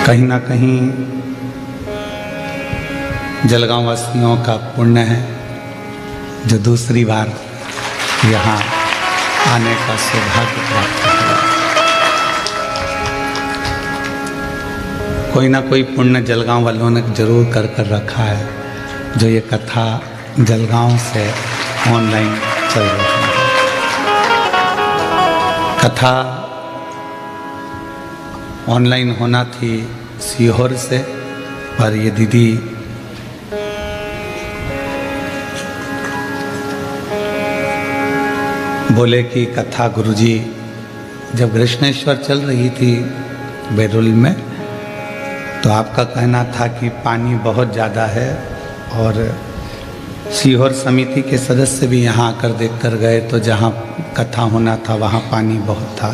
कहीं ना कहीं जलगांव वासियों का पुण्य है जो दूसरी बार यहाँ आने का सौभाग्य प्राप्त किया। कोई ना कोई पुण्य जलगांव वालों ने जरूर कर रखा है, जो ये कथा जलगांव से ऑनलाइन चल रही है। कथा ऑनलाइन होना थी सीहोर से, पर ये दीदी बोले कि कथा गुरुजी जब कृष्णेश्वर चल रही थी बैरुल में, तो आपका कहना था कि पानी बहुत ज़्यादा है और सीहोर समिति के सदस्य भी यहाँ आकर देख कर गए, तो जहाँ कथा होना था वहाँ पानी बहुत था।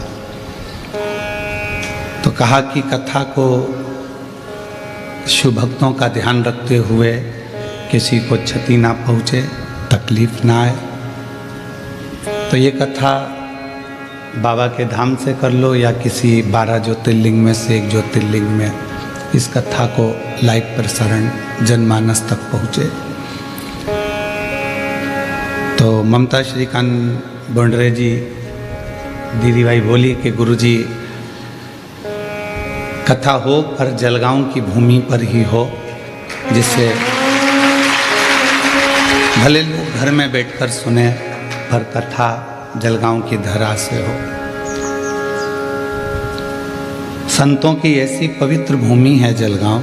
तो कहा कि कथा को शिव भक्तों का ध्यान रखते हुए किसी को क्षति ना पहुँचे, तकलीफ ना आए। तो ये कथा बाबा के धाम से कर लो या किसी 12 ज्योतिर्लिंग में से एक ज्योतिर्लिंग में, इस कथा को लाइव प्रसारण जनमानस तक पहुँचे। तो ममता श्रीकांत बोंडरे जी दीदी भाई बोली कि गुरुजी कथा हो पर जलगांव की भूमि पर ही हो, जिससे भले लोग घर में बैठकर सुने पर कथा जलगांव की धरा से हो। संतों की ऐसी पवित्र भूमि है जलगांव।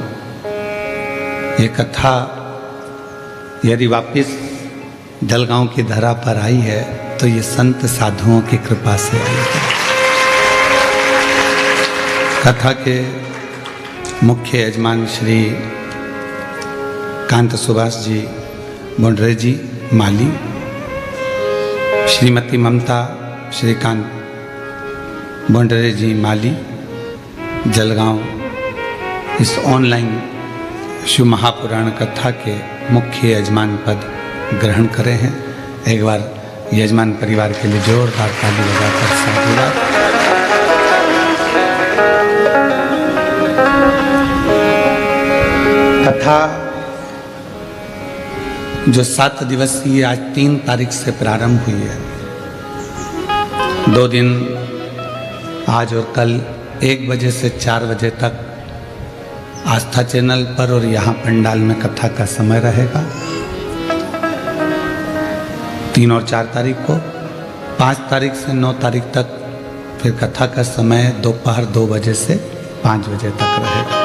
ये कथा यदि वापिस जलगांव की धरा पर आई है तो ये संत साधुओं की कृपा से आई है। कथा के मुख्य यजमान श्री कांत सुभाष जी बोंडरे जी माली, श्रीमती ममता श्रीकांत बोंडरे जी माली जलगांव इस ऑनलाइन शिव महापुराण कथा के मुख्य यजमान पद ग्रहण करे हैं। एक बार यजमान परिवार के लिए जोरदार ताली लगाकर साधुवाद। कथा जो 7 दिवसीय आज 3 तारीख से प्रारंभ हुई है, 2 दिन आज और कल 1 बजे से 4 बजे तक आस्था चैनल पर और यहाँ पंडाल में कथा का समय रहेगा। 3 और 4 तारीख को, 5 तारीख से 9 तारीख तक फिर कथा का समय दोपहर 2 बजे से 5 बजे तक रहेगा।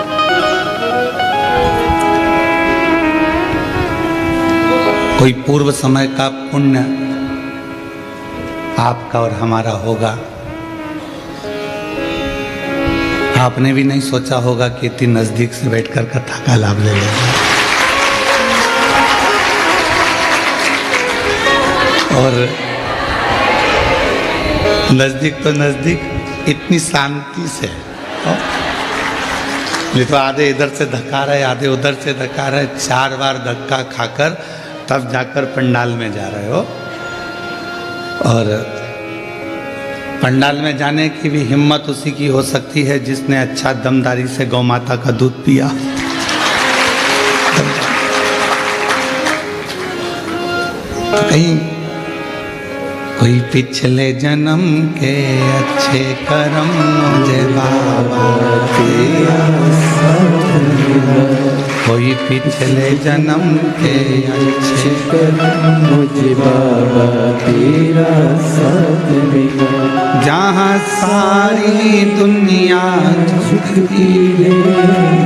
कोई पूर्व समय का पुण्य आपका और हमारा होगा। आपने भी नहीं सोचा होगा कि इतनी नजदीक से बैठकर कथा का लाभ ले लेंगे। और नजदीक तो नजदीक, इतनी शांति से। ये तो आधे इधर से धक्का रहे, आधे उधर से धक्का रहे, 4 बार धक्का खाकर तब जाकर पंडाल में जा रहे हो। और पंडाल में जाने की भी हिम्मत उसी की हो सकती है जिसने अच्छा दमदारी से गौ माता का दूध पिया। तो कहीं कोई पिछले जन्म के अच्छे कर्म मुझे बाबा दिया, कोई पिछले जन्म के अच्छे कर्म मुझे बाबा तेरा साथ मिला। जहाँ सारी दुनिया झुकती है,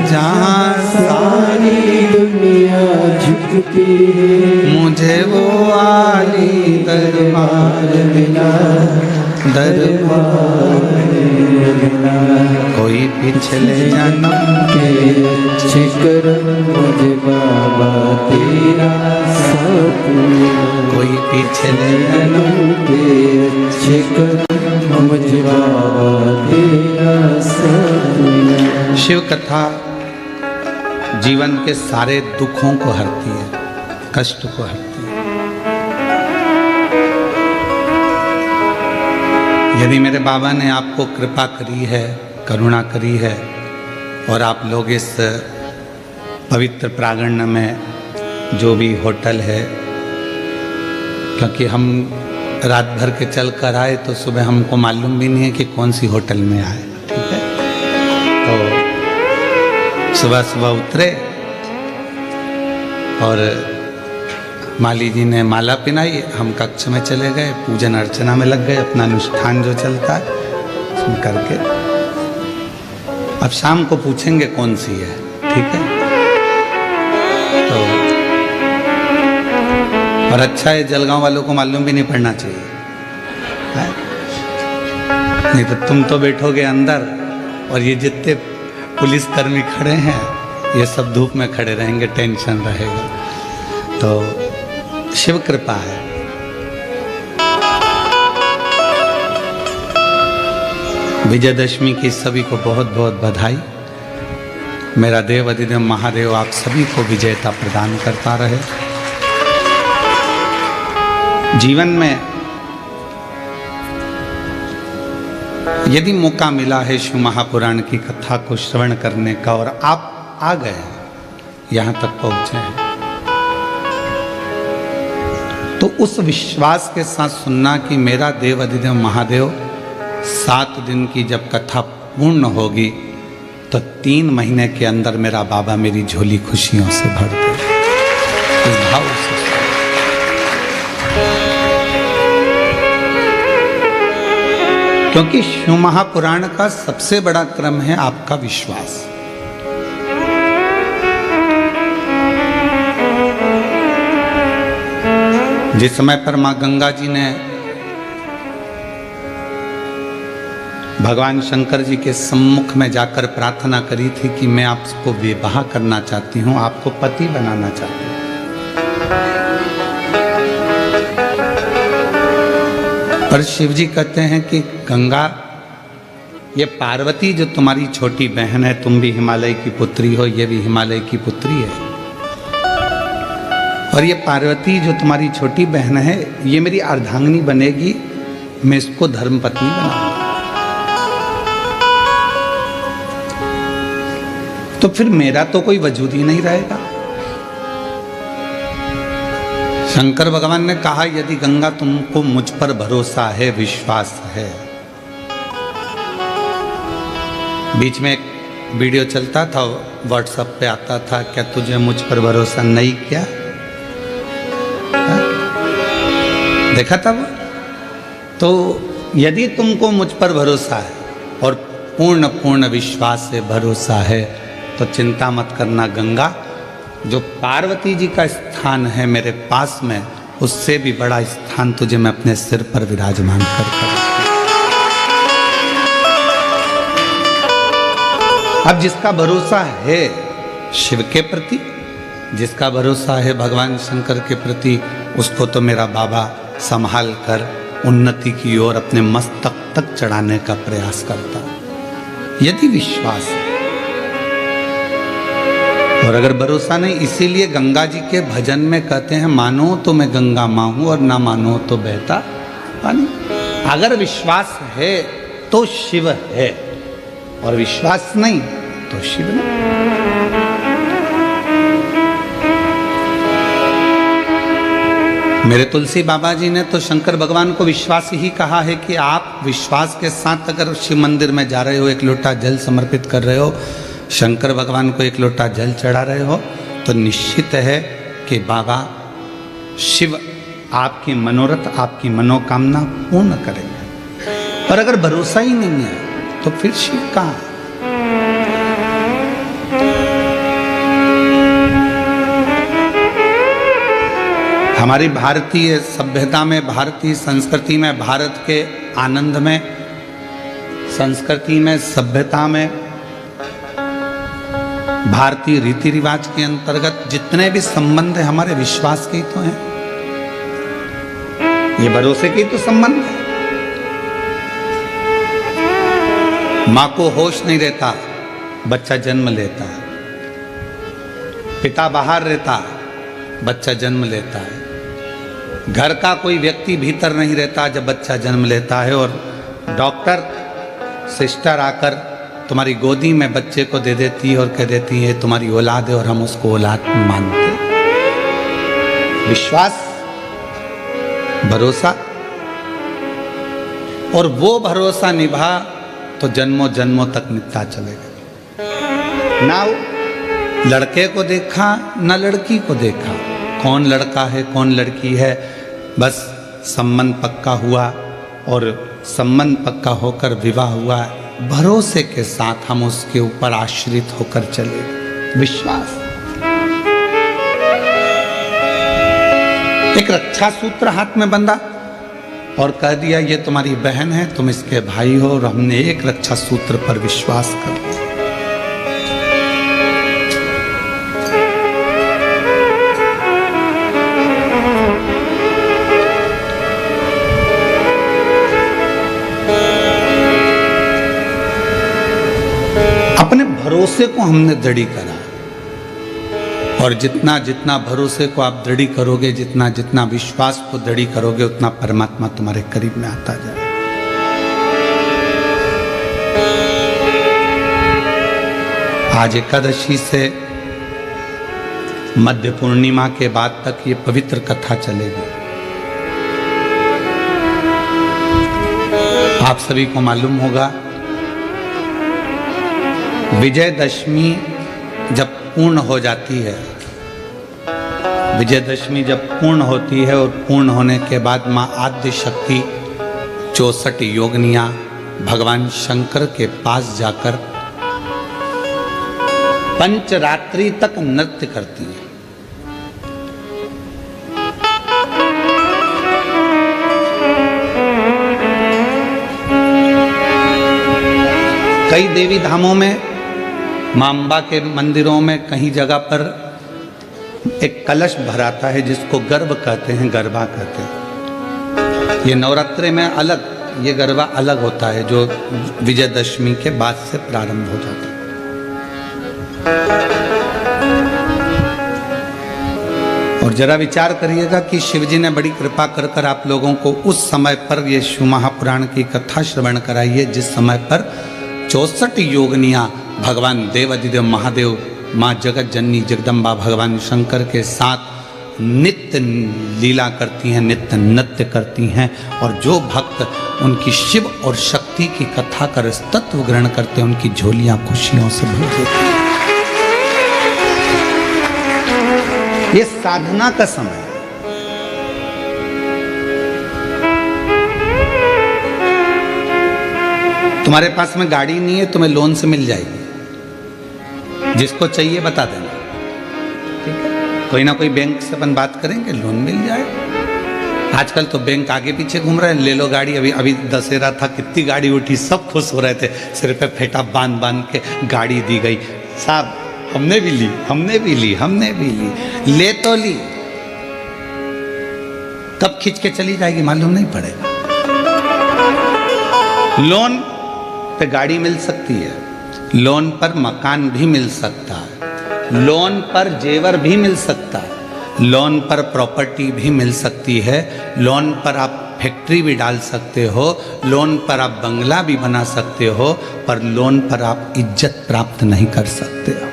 जहाँ सारी दुनिया झुकती है, मुझे वो आली दरबार मिला, दरबार मिला। कोई पिछले जन्म के अच्छे कर्म मुझे बाबा तेरा साथ मिला, कोई पिछले जन्म के अच्छे कर्म मुझे बाबा तेरा साथ मिला। शिव कथा जीवन के सारे दुखों को हरती है, कष्ट को हरती है। यदि मेरे बाबा ने आपको कृपा करी है, करुणा करी है, और आप लोग इस पवित्र प्रांगण में जो भी होटल है, क्योंकि हम रात भर के चल कर आए तो सुबह हमको मालूम भी नहीं है कि कौन सी होटल में आए, ठीक है। तो सुबह सुबह उतरे और माली जी ने माला पिनाई, हम कक्ष में चले गए, पूजन अर्चना में लग गए, अपना अनुष्ठान जो चलता है सुन करके। अब शाम को पूछेंगे कौन सी है, ठीक है। तो और अच्छा है जलगांव वालों को मालूम भी नहीं पड़ना चाहिए, है? नहीं तो तुम तो बैठोगे अंदर और ये जितने पुलिसकर्मी खड़े हैं ये सब धूप में खड़े रहेंगे, टेंशन रहेगा। तो शिव कृपा है। विजयदशमी की सभी को बहुत बहुत बधाई। मेरा देव अधिदेव महादेव आप सभी को विजयता प्रदान करता रहे। जीवन में यदि मौका मिला है शिव महापुराण की कथा को श्रवण करने का और आप आ गए हैं, यहां तक पहुंचे हैं, तो उस विश्वास के साथ सुनना कि मेरा देव अधिदेव महादेव 7 दिन की जब कथा पूर्ण होगी तो 3 महीने के अंदर मेरा बाबा मेरी झोली खुशियों से भर दे। इस भाव से क्योंकि शिव महापुराण का सबसे बड़ा क्रम है आपका विश्वास। जिस समय पर मां गंगा जी ने भगवान शंकर जी के सम्मुख में जाकर प्रार्थना करी थी कि मैं आपको विवाह करना चाहती हूं, आपको पति बनाना चाहती हूं, पर शिव जी कहते हैं कि गंगा, ये पार्वती जो तुम्हारी छोटी बहन है, तुम भी हिमालय की पुत्री हो, ये भी हिमालय की पुत्री है, और ये पार्वती जो तुम्हारी छोटी बहन है ये मेरी अर्धांगिनी बनेगी, मैं इसको धर्मपत्नी बनाऊंगा। तो फिर मेरा तो कोई वजूद ही नहीं रहेगा। शंकर भगवान ने कहा यदि गंगा तुमको मुझ पर भरोसा है, विश्वास है। बीच में एक वीडियो चलता था, व्हाट्सएप पे आता था, क्या तुझे मुझ पर भरोसा नहीं क्या? देखा था वो? तो यदि तुमको मुझ पर भरोसा है और पूर्ण पूर्ण विश्वास से भरोसा है तो चिंता मत करना, गंगा जो पार्वती जी का स्थान है मेरे पास में, उससे भी बड़ा स्थान तुझे मैं अपने सिर पर विराजमान कर। अब जिसका भरोसा है शिव के प्रति, जिसका भरोसा है भगवान शंकर के प्रति, उसको तो मेरा बाबा संभाल कर उन्नति की ओर अपने मस्तक तक चढ़ाने का प्रयास करता। यदि विश्वास है और अगर भरोसा नहीं, इसीलिए गंगा जी के भजन में कहते हैं मानो तो मैं गंगा माँ हूं और ना मानो तो बहता पानी। अगर विश्वास है तो शिव है और विश्वास नहीं तो शिव नहीं। मेरे तुलसी बाबा जी ने तो शंकर भगवान को विश्वास ही कहा है कि आप विश्वास के साथ अगर शिव मंदिर में जा रहे हो, एक लोटा जल समर्पित कर रहे हो, शंकर भगवान को एक लोटा जल चढ़ा रहे हो, तो निश्चित है कि बाबा शिव आपकी मनोरथ, आपकी मनोकामना पूर्ण करेंगे। पर अगर भरोसा ही नहीं है तो फिर शिव कहाँ? हमारी भारतीय सभ्यता में, भारतीय संस्कृति में, भारत के आनंद में, संस्कृति में, सभ्यता में, भारतीय रीति रिवाज के अंतर्गत जितने भी संबंध है हमारे विश्वास के ही तो हैं, ये भरोसे के ही तो संबंध है। मां को होश नहीं रहता, बच्चा जन्म लेता है, पिता बाहर रहता, बच्चा जन्म लेता है, घर का कोई व्यक्ति भीतर नहीं रहता जब बच्चा जन्म लेता है, और डॉक्टर सिस्टर आकर तुम्हारी गोदी में बच्चे को दे देती है और कह देती है तुम्हारी औलाद है और हम उसको औलाद मानते। विश्वास, भरोसा, और वो भरोसा निभा तो जन्मों जन्मों तक निभता चलेगा। ना लड़के को देखा ना लड़की को देखा, कौन लड़का है कौन लड़की है, बस संबंध पक्का हुआ और संबंध पक्का होकर विवाह हुआ, भरोसे के साथ हम उसके ऊपर आश्रित होकर चले। विश्वास। एक रक्षा सूत्र हाथ में बंधा और कह दिया ये तुम्हारी बहन है, तुम इसके भाई हो, और हमने एक रक्षा सूत्र पर विश्वास कर लिया। अपने भरोसे को हमने दृढ़ करा, और जितना जितना भरोसे को आप दृढ़ करोगे, जितना जितना विश्वास को दृढ़ करोगे, उतना परमात्मा तुम्हारे करीब में आता जाए। आज एकादशी से मध्य पूर्णिमा के बाद तक ये पवित्र कथा चलेगी। आप सभी को मालूम होगा, विजयदशमी जब पूर्ण हो जाती है, विजयदशमी जब पूर्ण होती है और पूर्ण होने के बाद मां आद्य शक्ति 64 योगिनियां भगवान शंकर के पास जाकर पंचरात्रि तक नृत्य करती हैं। कई देवी धामों में, मां अंबा के मंदिरों में कहीं जगह पर एक कलश भराता है जिसको गर्भ कहते हैं, गरबा कहते हैं। ये नवरात्रि में अलग, ये गरबा अलग होता है जो विजयदशमी के बाद से प्रारंभ हो जाता है। और जरा विचार करिएगा कि शिवजी ने बड़ी कृपा कर कर आप लोगों को उस समय पर ये शिव महापुराण की कथा श्रवण कराई है जिस समय पर 64 योगिनियां भगवान देवाधिदेव महादेव, माँ जगत जननी जगदम्बा भगवान शंकर के साथ नित्य लीला करती हैं, नित्य नृत्य करती हैं। और जो भक्त उनकी शिव और शक्ति की कथा कर तत्व ग्रहण करते हैं, उनकी झोलियां खुशियों से भर देती हैं। ये साधना का समय है। तुम्हारे पास में गाड़ी नहीं है, तुम्हें लोन से मिल जाएगी, जिसको चाहिए बता देना, ठीक है? कोई ना कोई बैंक से अपन बात करेंगे, लोन मिल जाए। आजकल तो बैंक आगे पीछे घूम रहे हैं, ले लो गाड़ी। अभी अभी दशहरा था, कितनी गाड़ी उठी, सब खुश हो रहे थे, सिर पे फेटा बांध बांध के गाड़ी दी गई। साहब हमने भी ली, हमने भी ली, हमने भी ली, ले तो ली, कब खींच के चली जाएगी मालूम नहीं पड़ेगा। लोन पे गाड़ी मिल सकती है, लोन पर मकान भी मिल सकता है, लोन पर जेवर भी मिल सकता है, लोन पर प्रॉपर्टी भी मिल सकती है, लोन पर आप फैक्ट्री भी डाल सकते हो, लोन पर आप बंगला भी बना सकते हो, पर लोन पर आप इज्जत प्राप्त नहीं कर सकते हो।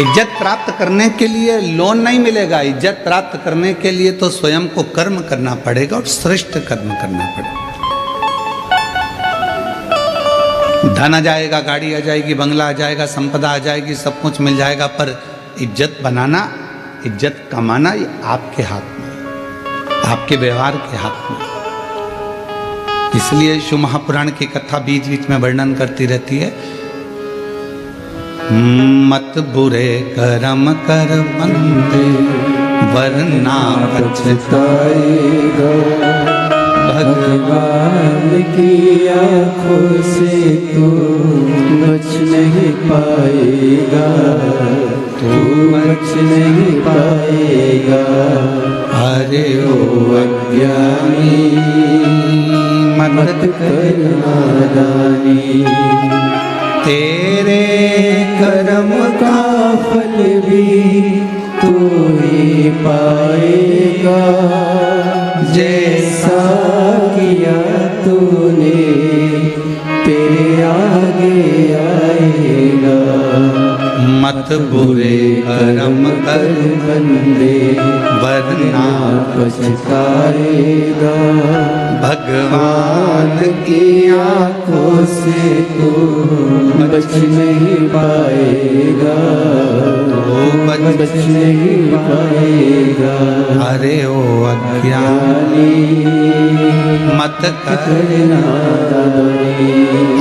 इज्जत प्राप्त करने के लिए लोन नहीं मिलेगा, इज्जत प्राप्त करने के लिए तो स्वयं को कर्म करना पड़ेगा और श्रेष्ठ कर्म करना पड़ेगा। धन आ जाएगा, गाड़ी आ जाएगी, बंगला आ जाएगा, संपदा आ जाएगी, सब कुछ मिल जाएगा, पर इज्जत बनाना, इज्जत कमाना ये आपके हाथ में, आपके व्यवहार के हाथ में। इसलिए शिव महापुराण की कथा बीच बीच में वर्णन करती रहती है, मत बुरे कर्म कर बंदे वरना पछताएगा, भगवान की आँखों से तू बच नहीं पाएगा, तू बच नहीं पाएगा। अरे ओ अज्ञानी मत कर नादानी, तेरे कर्म का फल भी तू ही पाएगा, जैसा किया तूने बुरे कर्म कर बंदे वरना पछताएगा। भगवान की आंखों से तो बच नहीं पाएगा, बच नहीं पाएगा। अरे ओ अज्ञानी मत करना,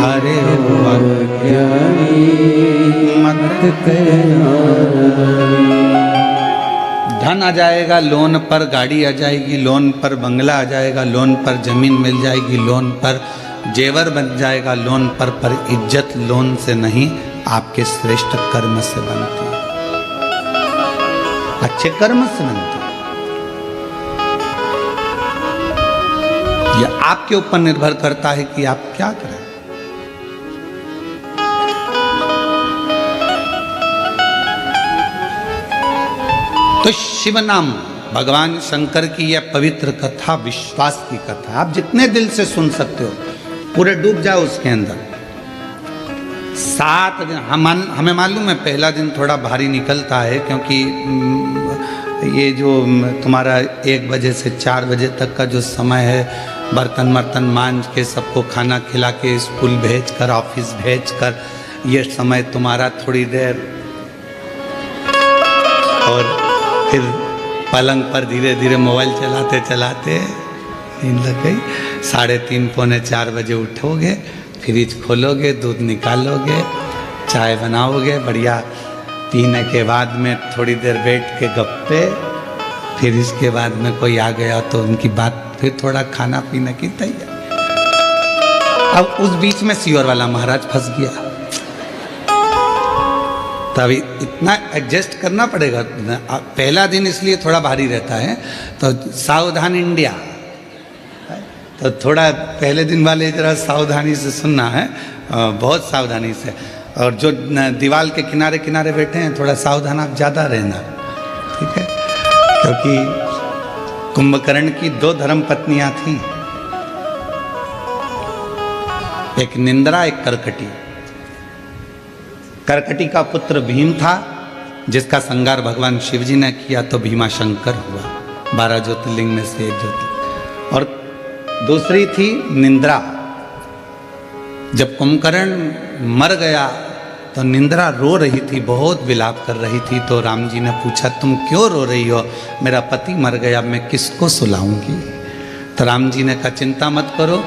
अरे ओ अज्ञानी मत करना। धन आ जाएगा लोन पर, गाड़ी आ जाएगी लोन पर, बंगला आ जाएगा लोन पर, जमीन मिल जाएगी लोन पर, जेवर बन जाएगा लोन पर इज्जत लोन से नहीं, आपके श्रेष्ठ कर्म से बनती है, अच्छे कर्म से बनती है। यह आपके ऊपर निर्भर करता है कि आप क्या करें। तो शिव नाम भगवान शंकर की यह पवित्र कथा विश्वास की कथा, आप जितने दिल से सुन सकते हो, पूरे डूब जाओ उसके अंदर। 7 दिन हमें मालूम है पहला दिन थोड़ा भारी निकलता है, क्योंकि ये जो तुम्हारा 1 बजे से 4 बजे तक का जो समय है, बर्तन वर्तन मांज के सबको खाना खिला के स्कूल भेज कर ऑफिस भेज कर, ये समय तुम्हारा थोड़ी देर, और फिर पलंग पर धीरे धीरे मोबाइल चलाते चलाते नींद लग गई। 3:30 पौने 4 बजे उठोगे, फ्रिज खोलोगे, दूध निकालोगे, चाय बनाओगे बढ़िया, पीने के बाद में थोड़ी देर बैठ के गप्पे, फिर इसके बाद में कोई आ गया तो उनकी बात, फिर थोड़ा खाना पीने की तैयारी। अब उस बीच में सियोर वाला महाराज फंस गया, तभी इतना एडजस्ट करना पड़ेगा। पहला दिन इसलिए थोड़ा भारी रहता है, तो सावधान इंडिया, तो थोड़ा पहले दिन वाले जरा सावधानी से सुनना है, बहुत सावधानी से। और जो दीवार के किनारे किनारे बैठे हैं, थोड़ा सावधान आप ज़्यादा रहना, ठीक है, क्योंकि कुंभकर्ण की 2 धर्म पत्नियां थीं, एक निंद्रा एक करकटी। करकटी का पुत्र भीम था, जिसका संगार भगवान शिव जी ने किया तो भीमा शंकर हुआ, 12 ज्योतिर्लिंग में से एक ज्योतिर्लिंग। और दूसरी थी निंद्रा। जब कुंभकर्ण मर गया तो निंद्रा रो रही थी, बहुत विलाप कर रही थी। तो राम जी ने पूछा, तुम क्यों रो रही हो? मेरा पति मर गया, मैं किसको सुलाऊंगी? तो राम जी ने कहा, चिंता मत करो,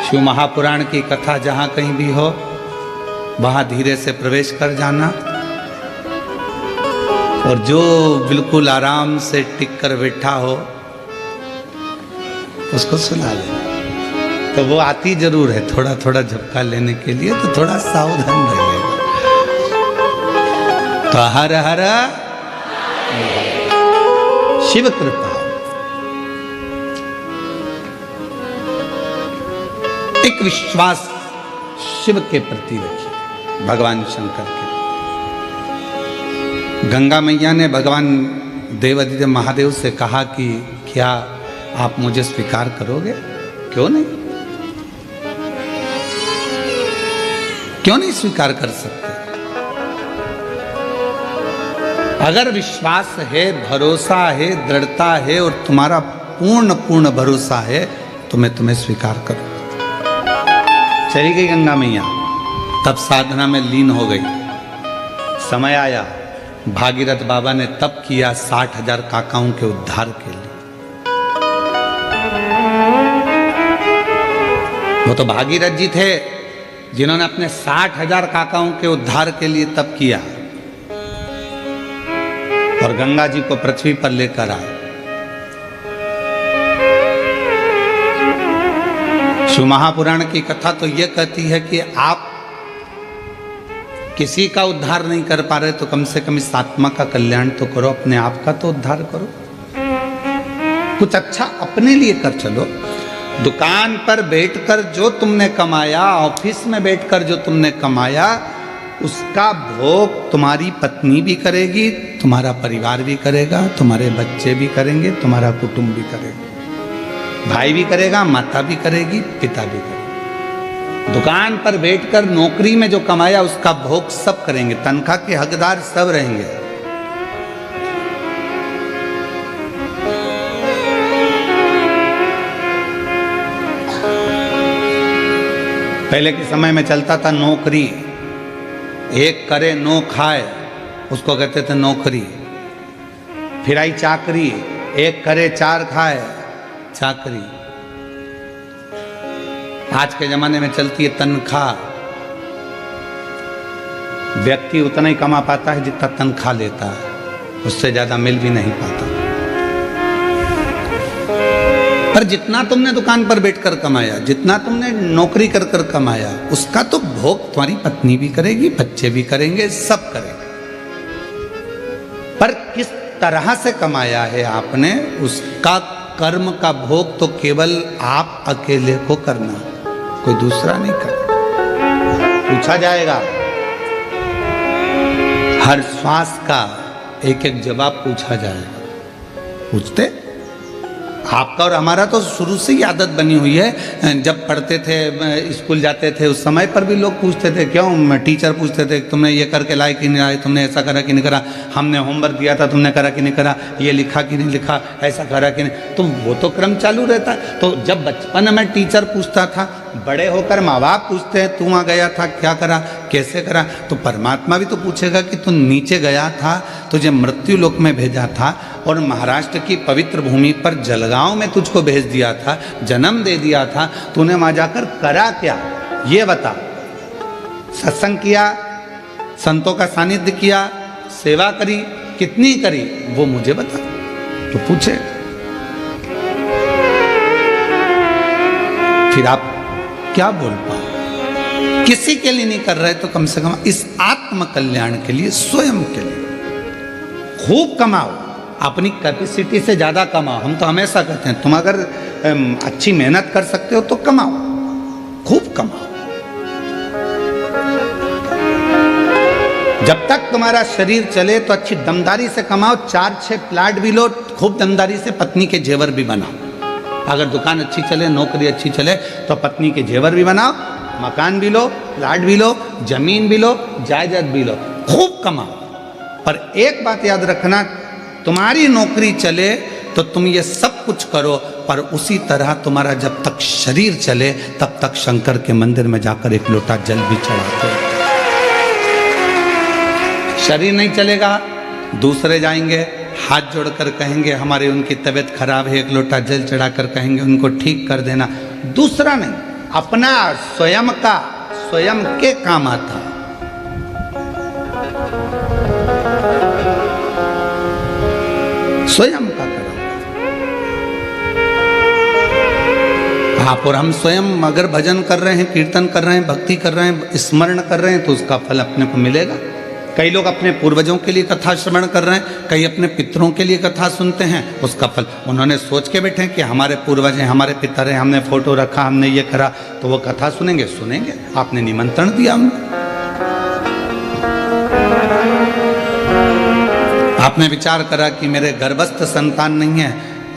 शिव महापुराण की कथा जहाँ कहीं भी हो वहाँ धीरे से प्रवेश कर जाना, और जो बिल्कुल आराम से टिक कर बैठा हो उसको सुला लेना। तो वो आती जरूर है, थोड़ा थोड़ा झपका लेने के लिए, तो थोड़ा सावधान रहिएगा। तो हर हर शिव कृपा। एक विश्वास शिव के प्रति रखिए, भगवान शंकर के। गंगा मैया ने भगवान देवादिदेव महादेव से कहा कि क्या आप मुझे स्वीकार करोगे? क्यों नहीं, क्यों नहीं स्वीकार कर सकते? अगर विश्वास है, भरोसा है, दृढ़ता है और तुम्हारा पूर्ण भरोसा है तो मैं तुम्हें स्वीकार करूं। चली गई गंगा मैया, तब साधना में लीन हो गई। समय आया, भागीरथ बाबा ने तप किया 60,000 काकाओं के उद्धार के लिए। वो तो भागीरथ जी थे जिन्होंने अपने 60,000 काकाओं के उद्धार के लिए तप किया और गंगा जी को पृथ्वी पर लेकर आए। शिव महापुराण की कथा तो यह कहती है कि आप किसी का उद्धार नहीं कर पा रहे तो कम से कम इस आत्मा का कल्याण तो करो, अपने आप का तो उद्धार करो, कुछ अच्छा अपने लिए कर चलो। दुकान पर बैठकर जो तुमने कमाया, ऑफिस में बैठकर जो तुमने कमाया, उसका भोग तुम्हारी पत्नी भी करेगी, तुम्हारा परिवार भी करेगा, तुम्हारे बच्चे भी करेंगे, तुम्हारा कुटुंब भी करेगा, भाई भी करेगा, माता भी करेगी, पिता भी करेगा। दुकान पर बैठकर नौकरी में जो कमाया उसका भोग सब करेंगे, तनख्वाह के हकदार सब रहेंगे। पहले के समय में चलता था नौकरी, एक करे नो खाए, उसको कहते थे नौकरी। फिर आई चाकरी, एक करे चार खाए, चाकरी। आज के जमाने में चलती है तनख्वाह। व्यक्ति उतना ही कमा पाता है जितना तनख्वाह लेता है, उससे ज्यादा मिल भी नहीं पाता। पर जितना तुमने दुकान पर बैठकर कमाया, जितना तुमने नौकरी कर कर कमाया, उसका तो भोग तुम्हारी पत्नी भी करेगी, बच्चे भी करेंगे, सब करेंगे। पर किस तरह से कमाया है आपने, उसका कर्म का भोग तो केवल आप अकेले को करना, कोई दूसरा नहीं कर। पूछा जाएगा हर श्वास का एक एक जवाब पूछा जाएगा। पूछते आपका और हमारा तो शुरू से ही आदत बनी हुई है। जब पढ़ते थे, स्कूल जाते थे, उस समय पर भी लोग पूछते थे, क्यों टीचर पूछते थे तुमने ये करके लाए कि नहीं लाए, तुमने ऐसा करा कि नहीं करा, हमने होमवर्क दिया था तुमने करा कि नहीं करा, ये लिखा कि नहीं लिखा, ऐसा करा कि नहीं। तो वो तो क्रम चालू रहता। तो जब बचपन में टीचर पूछता था, बड़े होकर माँ बाप पूछते हैं तू वहाँ गया था, क्या करा, कैसे करा, तो परमात्मा भी तो पूछेगा कि तू नीचे गया था, तुझे मृत्यु लोक में भेजा था और महाराष्ट्र की पवित्र भूमि पर जलगांव में तुझको भेज दिया था, जन्म दे दिया था, तूने वहाँ जाकर करा क्या, ये बता। सत्संग किया, संतों का सानिध्य किया, सेवा करी, कितनी करी, वो मुझे बता। तो पूछे, फिर आप क्या बोल पाओ। किसी के लिए नहीं कर रहे तो कम से कम इस आत्म कल्याण के लिए, स्वयं के लिए खूब कमाओ, अपनी कैपेसिटी से ज्यादा कमाओ। हम तो हमेशा कहते हैं तुम अगर अच्छी मेहनत कर सकते हो तो कमाओ, खूब कमाओ। जब तक तुम्हारा शरीर चले तो अच्छी दमदारी से कमाओ, 4-6 प्लाट भी लो, खूब दमदारी से पत्नी के जेवर भी बनाओ। अगर दुकान अच्छी चले, नौकरी अच्छी चले तो पत्नी के जेवर भी बनाओ, मकान भी लो, प्लाट भी लो, जमीन भी लो, जायदाद भी लो, खूब कमाओ। पर एक बात याद रखना, तुम्हारी नौकरी चले तो तुम ये सब कुछ करो, पर उसी तरह तुम्हारा जब तक शरीर चले तब तक शंकर के मंदिर में जाकर एक लोटा जल भी चढ़ाते। शरीर नहीं चलेगा, दूसरे जाएंगे, हाथ जोड़कर कहेंगे हमारे उनकी तबीयत खराब है, एक लोटा जल चढ़ाकर कहेंगे उनको ठीक कर देना। दूसरा नहीं, अपना स्वयं का, स्वयं के काम आता। स्वयं का करो आप और हम स्वयं। अगर भजन कर रहे हैं, कीर्तन कर रहे हैं, भक्ति कर रहे हैं, स्मरण कर रहे हैं तो उसका फल अपने को मिलेगा। कई लोग अपने पूर्वजों के लिए कथा श्रवण कर रहे हैं, कई अपने पितरों के लिए कथा सुनते हैं, उसका फल उन्होंने सोच के बैठे कि हमारे पूर्वज हैं, हमारे पितर हैं, हमने फोटो रखा, हमने ये करा, तो वो कथा सुनेंगे, सुनेंगे। आपने निमंत्रण दिया उनको, आपने विचार करा कि मेरे गर्भस्थ संतान नहीं है,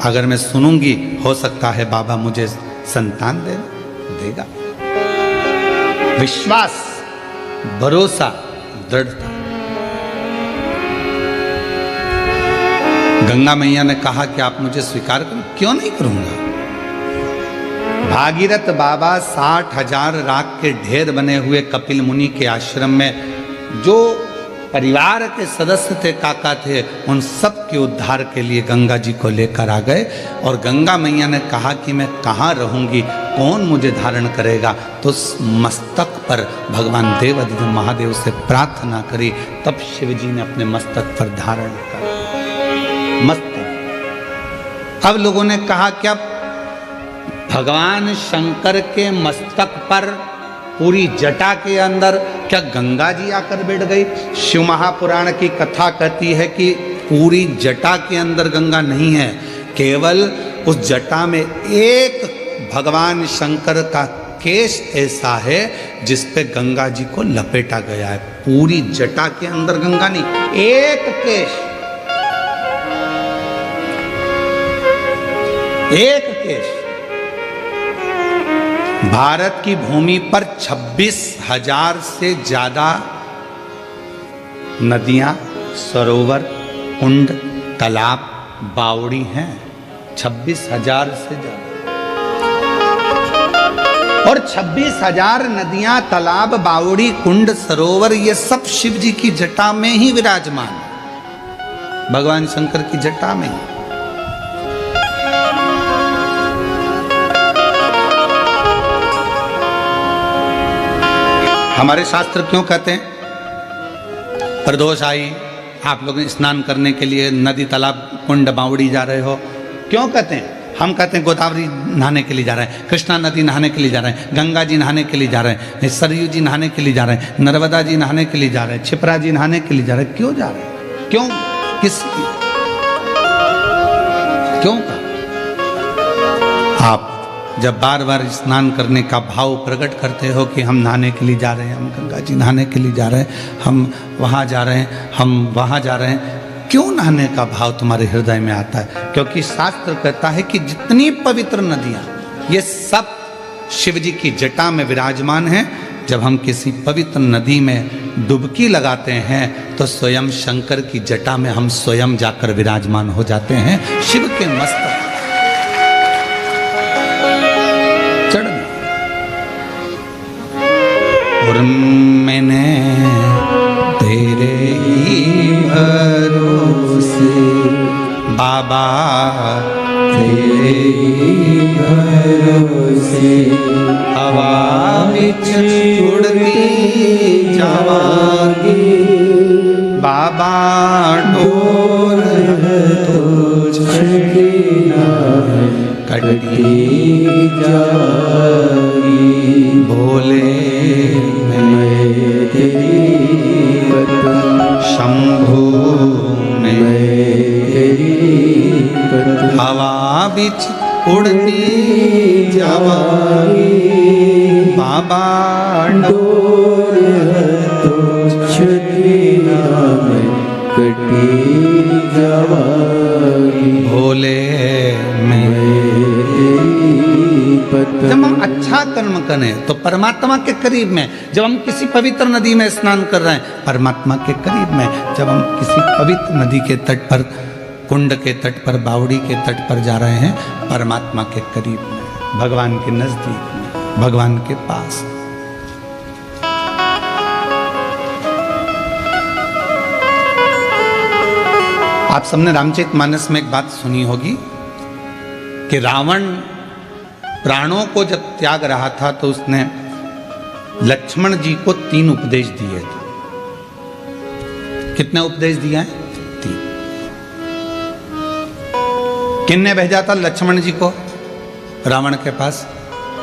अगर मैं सुनूंगी हो सकता है बाबा मुझे संतान देगा। विश्वास, भरोसा, दृढ़ता। गंगा मैया ने कहा कि आप मुझे स्वीकार करो, क्यों नहीं करूंगा। भागीरथ बाबा 60,000 राख के ढेर बने हुए कपिल मुनि के आश्रम में जो परिवार के सदस्य थे, काका थे, उन सब के उद्धार के लिए गंगा जी को लेकर आ गए। और गंगा मैया ने कहा कि मैं कहाँ रहूंगी, कौन मुझे धारण करेगा। तो मस्तक पर भगवान देवाधिदेव महादेव से प्रार्थना करी, तब शिव जी ने अपने मस्तक पर धारण कर मस्तक। अब लोगों ने कहा क्या भगवान शंकर के मस्तक पर पूरी जटा के अंदर क्या गंगा जी आकर बैठ गई। शिव महापुराण की कथा कहती है कि पूरी जटा के अंदर गंगा नहीं है, केवल उस जटा में एक भगवान शंकर का केश ऐसा है जिस पे गंगा जी को लपेटा गया है। पूरी जटा के अंदर गंगा नहीं, एक केश, एक केश। भारत की भूमि पर 26,000 से ज्यादा नदियां, सरोवर, कुंड, तालाब, बावड़ी हैं। 26,000 से ज्यादा। और 26,000 नदियां, तालाब, बावड़ी, कुंड, सरोवर ये सब शिव जी की जटा में ही विराजमान है, भगवान शंकर की जटा में ही। हमारे शास्त्र क्यों कहते हैं प्रदोष आई, आप लोग स्नान करने के लिए नदी, तालाब, कुंड, बावड़ी जा रहे हो, क्यों कहते हैं? हम कहते हैं गोदावरी नहाने के लिए जा रहे हैं, कृष्णा नदी नहाने के लिए जा रहे हैं, गंगा जी नहाने के लिए जा रहे हैं, सरयू जी नहाने के लिए जा रहे हैं, नर्मदा जी नहाने के लिए जा रहे हैं, छिपरा जी नहाने के लिए जा रहे हैं। क्यों जा रहे हैं? क्यों? किस क्यों का? आप जब बार बार स्नान करने का भाव प्रकट करते हो कि हम नहाने के लिए जा रहे हैं, हम गंगा जी नहाने के लिए जा रहे हैं, हम वहाँ जा रहे हैं, हम वहाँ जा रहे हैं, क्यों नहाने का भाव तुम्हारे हृदय में आता है? क्योंकि शास्त्र कहता है कि जितनी पवित्र नदियाँ ये सब शिव जी की जटा में विराजमान हैं। जब हम किसी पवित्र नदी में डुबकी लगाते हैं तो स्वयं शंकर की जटा में हम स्वयं जाकर विराजमान हो जाते हैं, शिव के मस्तक चढ़। और मैंने तेरे ही भरोसे बाबा, तेरे ही भरोसे हवा विच उड़ती जावांगी बाबा, डोर तो छड़ी ना कटी जाएगी। भोले मैं तेरी कसम, शंभू में तेरी कसम हवा बिच उड़ती जावांगी बाबा, डोर तो छड़ी ना मैं कटी जावांगी। भोले में। जब हम अच्छा कर्म करें तो परमात्मा के करीब में, जब हम किसी पवित्र नदी में स्नान कर रहे हैं परमात्मा के करीब में, जब हम किसी पवित्र नदी के तट पर, कुंड के तट पर, बावड़ी के तट पर जा रहे हैं परमात्मा के करीब में, भगवान के नजदीक में, भगवान के पास। आप सबने रामचरितमानस में एक बात सुनी होगी कि रावण प्राणों को जब त्याग रहा था तो उसने लक्ष्मण जी को 3 उपदेश दिए थे। कितने उपदेश दिए हैं? 3। किसने भेजा था लक्ष्मण जी को रावण के पास?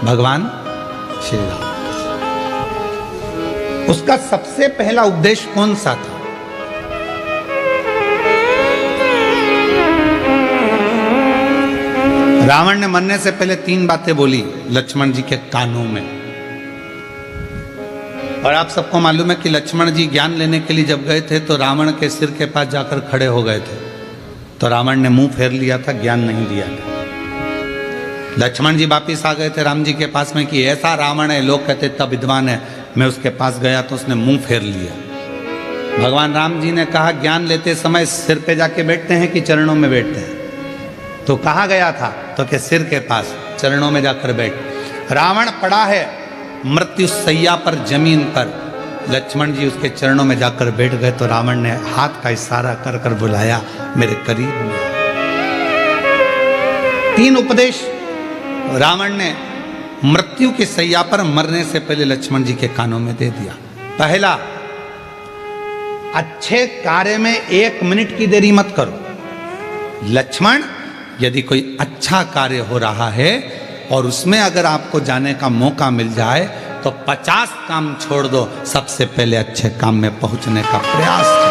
भगवान श्री राम। उसका सबसे पहला उपदेश कौन सा था? रावण ने मरने से पहले 3 बातें बोली लक्ष्मण जी के कानों में। और आप सबको मालूम है कि लक्ष्मण जी ज्ञान लेने के लिए जब गए थे तो रावण के सिर के पास जाकर खड़े हो गए थे, तो रावण ने मुंह फेर लिया था, ज्ञान नहीं दिया था। लक्ष्मण जी वापिस आ गए थे राम जी के पास में कि ऐसा रावण है, लोग कहते तब विद्वान है। मैं उसके पास गया तो उसने मुंह फेर लिया। भगवान राम जी ने कहा ज्ञान लेते समय सिर पे जाके बैठते हैं कि चरणों में बैठते हैं? तो कहाँ गया था? तो के सिर के पास, चरणों में जाकर बैठ। रावण पड़ा है मृत्यु सैया पर, जमीन पर, लक्ष्मण जी उसके चरणों में जाकर बैठ गए तो रावण ने हाथ का इशारा कर कर बुलाया मेरे करीब में। 3 उपदेश रावण ने मृत्यु की सैया पर मरने से पहले लक्ष्मण जी के कानों में दे दिया। पहला, अच्छे कार्य में 1 मिनट की देरी मत करो। लक्ष्मण, यदि कोई अच्छा कार्य हो रहा है और उसमें अगर आपको जाने का मौका मिल जाए तो 50 काम छोड़ दो, सबसे पहले अच्छे काम में पहुंचने का प्रयास करो।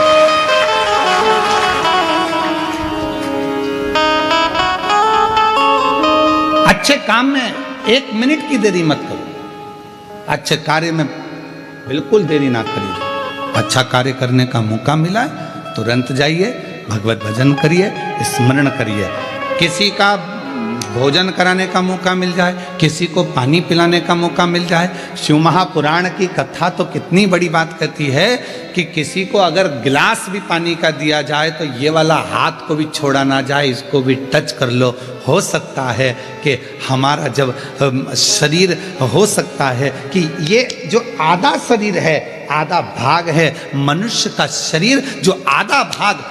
अच्छे काम में 1 मिनट की देरी मत करो। अच्छे कार्य में बिल्कुल देरी ना करिए। अच्छा कार्य करने का मौका मिला तुरंत जाइए, भगवत भजन करिए, स्मरण करिए। किसी का भोजन कराने का मौका मिल जाए, किसी को पानी पिलाने का मौका मिल जाए। शिव महापुराण की कथा तो कितनी बड़ी बात कहती है कि किसी को अगर गिलास भी पानी का दिया जाए तो ये वाला हाथ को भी छोड़ा ना जाए, इसको भी टच कर लो। हो सकता है कि हमारा जब शरीर, हो सकता है कि ये जो आधा शरीर है, आधा भाग है मनुष्य का शरीर, जो आधा भाग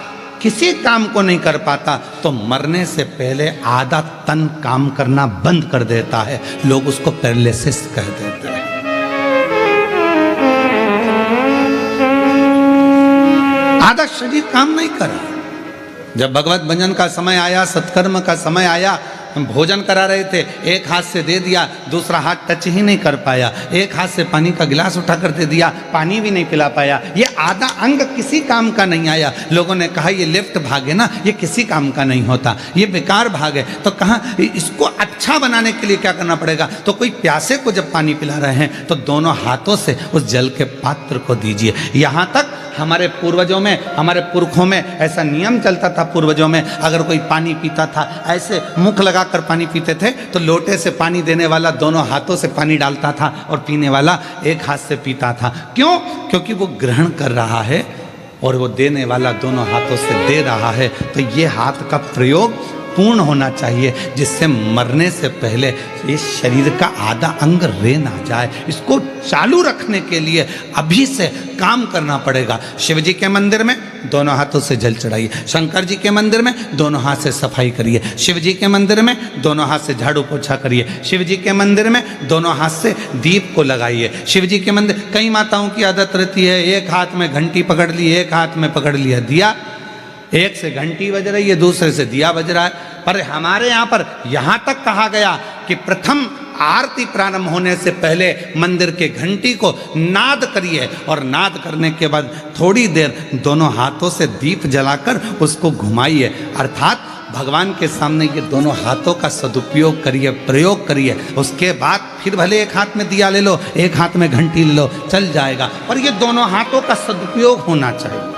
किसी काम को नहीं कर पाता, तो मरने से पहले आधा तन काम करना बंद कर देता है। लोग उसको पैरालिसिस कह देते हैं। आधा शरीर काम नहीं करा। जब भगवत भजन का समय आया, सत्कर्म का समय आया, हम भोजन करा रहे थे, एक हाथ से दे दिया, दूसरा हाथ टच ही नहीं कर पाया, एक हाथ से पानी का गिलास उठा कर दे दिया, पानी भी नहीं पिला पाया, ये आधा अंग किसी काम का नहीं आया। लोगों ने कहा ये लेफ्ट भाग है ना, ये किसी काम का नहीं होता, ये बेकार भाग है। तो कहा इसको अच्छा बनाने के लिए क्या करना पड़ेगा? तो कोई प्यासे को जब पानी पिला रहे हैं तो दोनों हाथों से उस जल के पात्र को दीजिए। यहाँ तक हमारे पूर्वजों में, हमारे पुरखों में ऐसा नियम चलता था। पूर्वजों में अगर कोई पानी पीता था, ऐसे मुख लगाकर पानी पीते थे, तो लोटे से पानी देने वाला दोनों हाथों से पानी डालता था और पीने वाला एक हाथ से पीता था। क्यों? क्योंकि वो ग्रहण कर रहा है और वो देने वाला दोनों हाथों से दे रहा है। तो ये हाथ का प्रयोग पूर्ण होना चाहिए, जिससे मरने से पहले इस शरीर का आधा अंग रे ना जाए। इसको चालू रखने के लिए अभी से काम करना पड़ेगा। शिव जी के मंदिर में दोनों हाथों से जल चढ़ाइए, शंकर जी के मंदिर में दोनों हाथ से सफाई करिए, शिव जी के मंदिर में दोनों हाथ से झाड़ू पोछा करिए, शिव जी के मंदिर में दोनों हाथ से दीप को लगाइए। शिव जी के मंदिर, कई माताओं की आदत रहती है, एक हाथ में घंटी पकड़ ली, एक हाथ में पकड़ लिया दिया, एक से घंटी बज रही है, दूसरे से दिया बज रहा है। पर हमारे यहाँ पर यहाँ तक कहा गया कि प्रथम आरती प्रारंभ होने से पहले मंदिर के घंटी को नाद करिए और नाद करने के बाद थोड़ी देर दोनों हाथों से दीप जलाकर उसको घुमाइए। अर्थात भगवान के सामने ये दोनों हाथों का सदुपयोग करिए, प्रयोग करिए। उसके बाद फिर भले एक हाथ में दिया ले लो, एक हाथ में घंटी ले लो, चल जाएगा, पर ये दोनों हाथों का सदुपयोग होना चाहिए,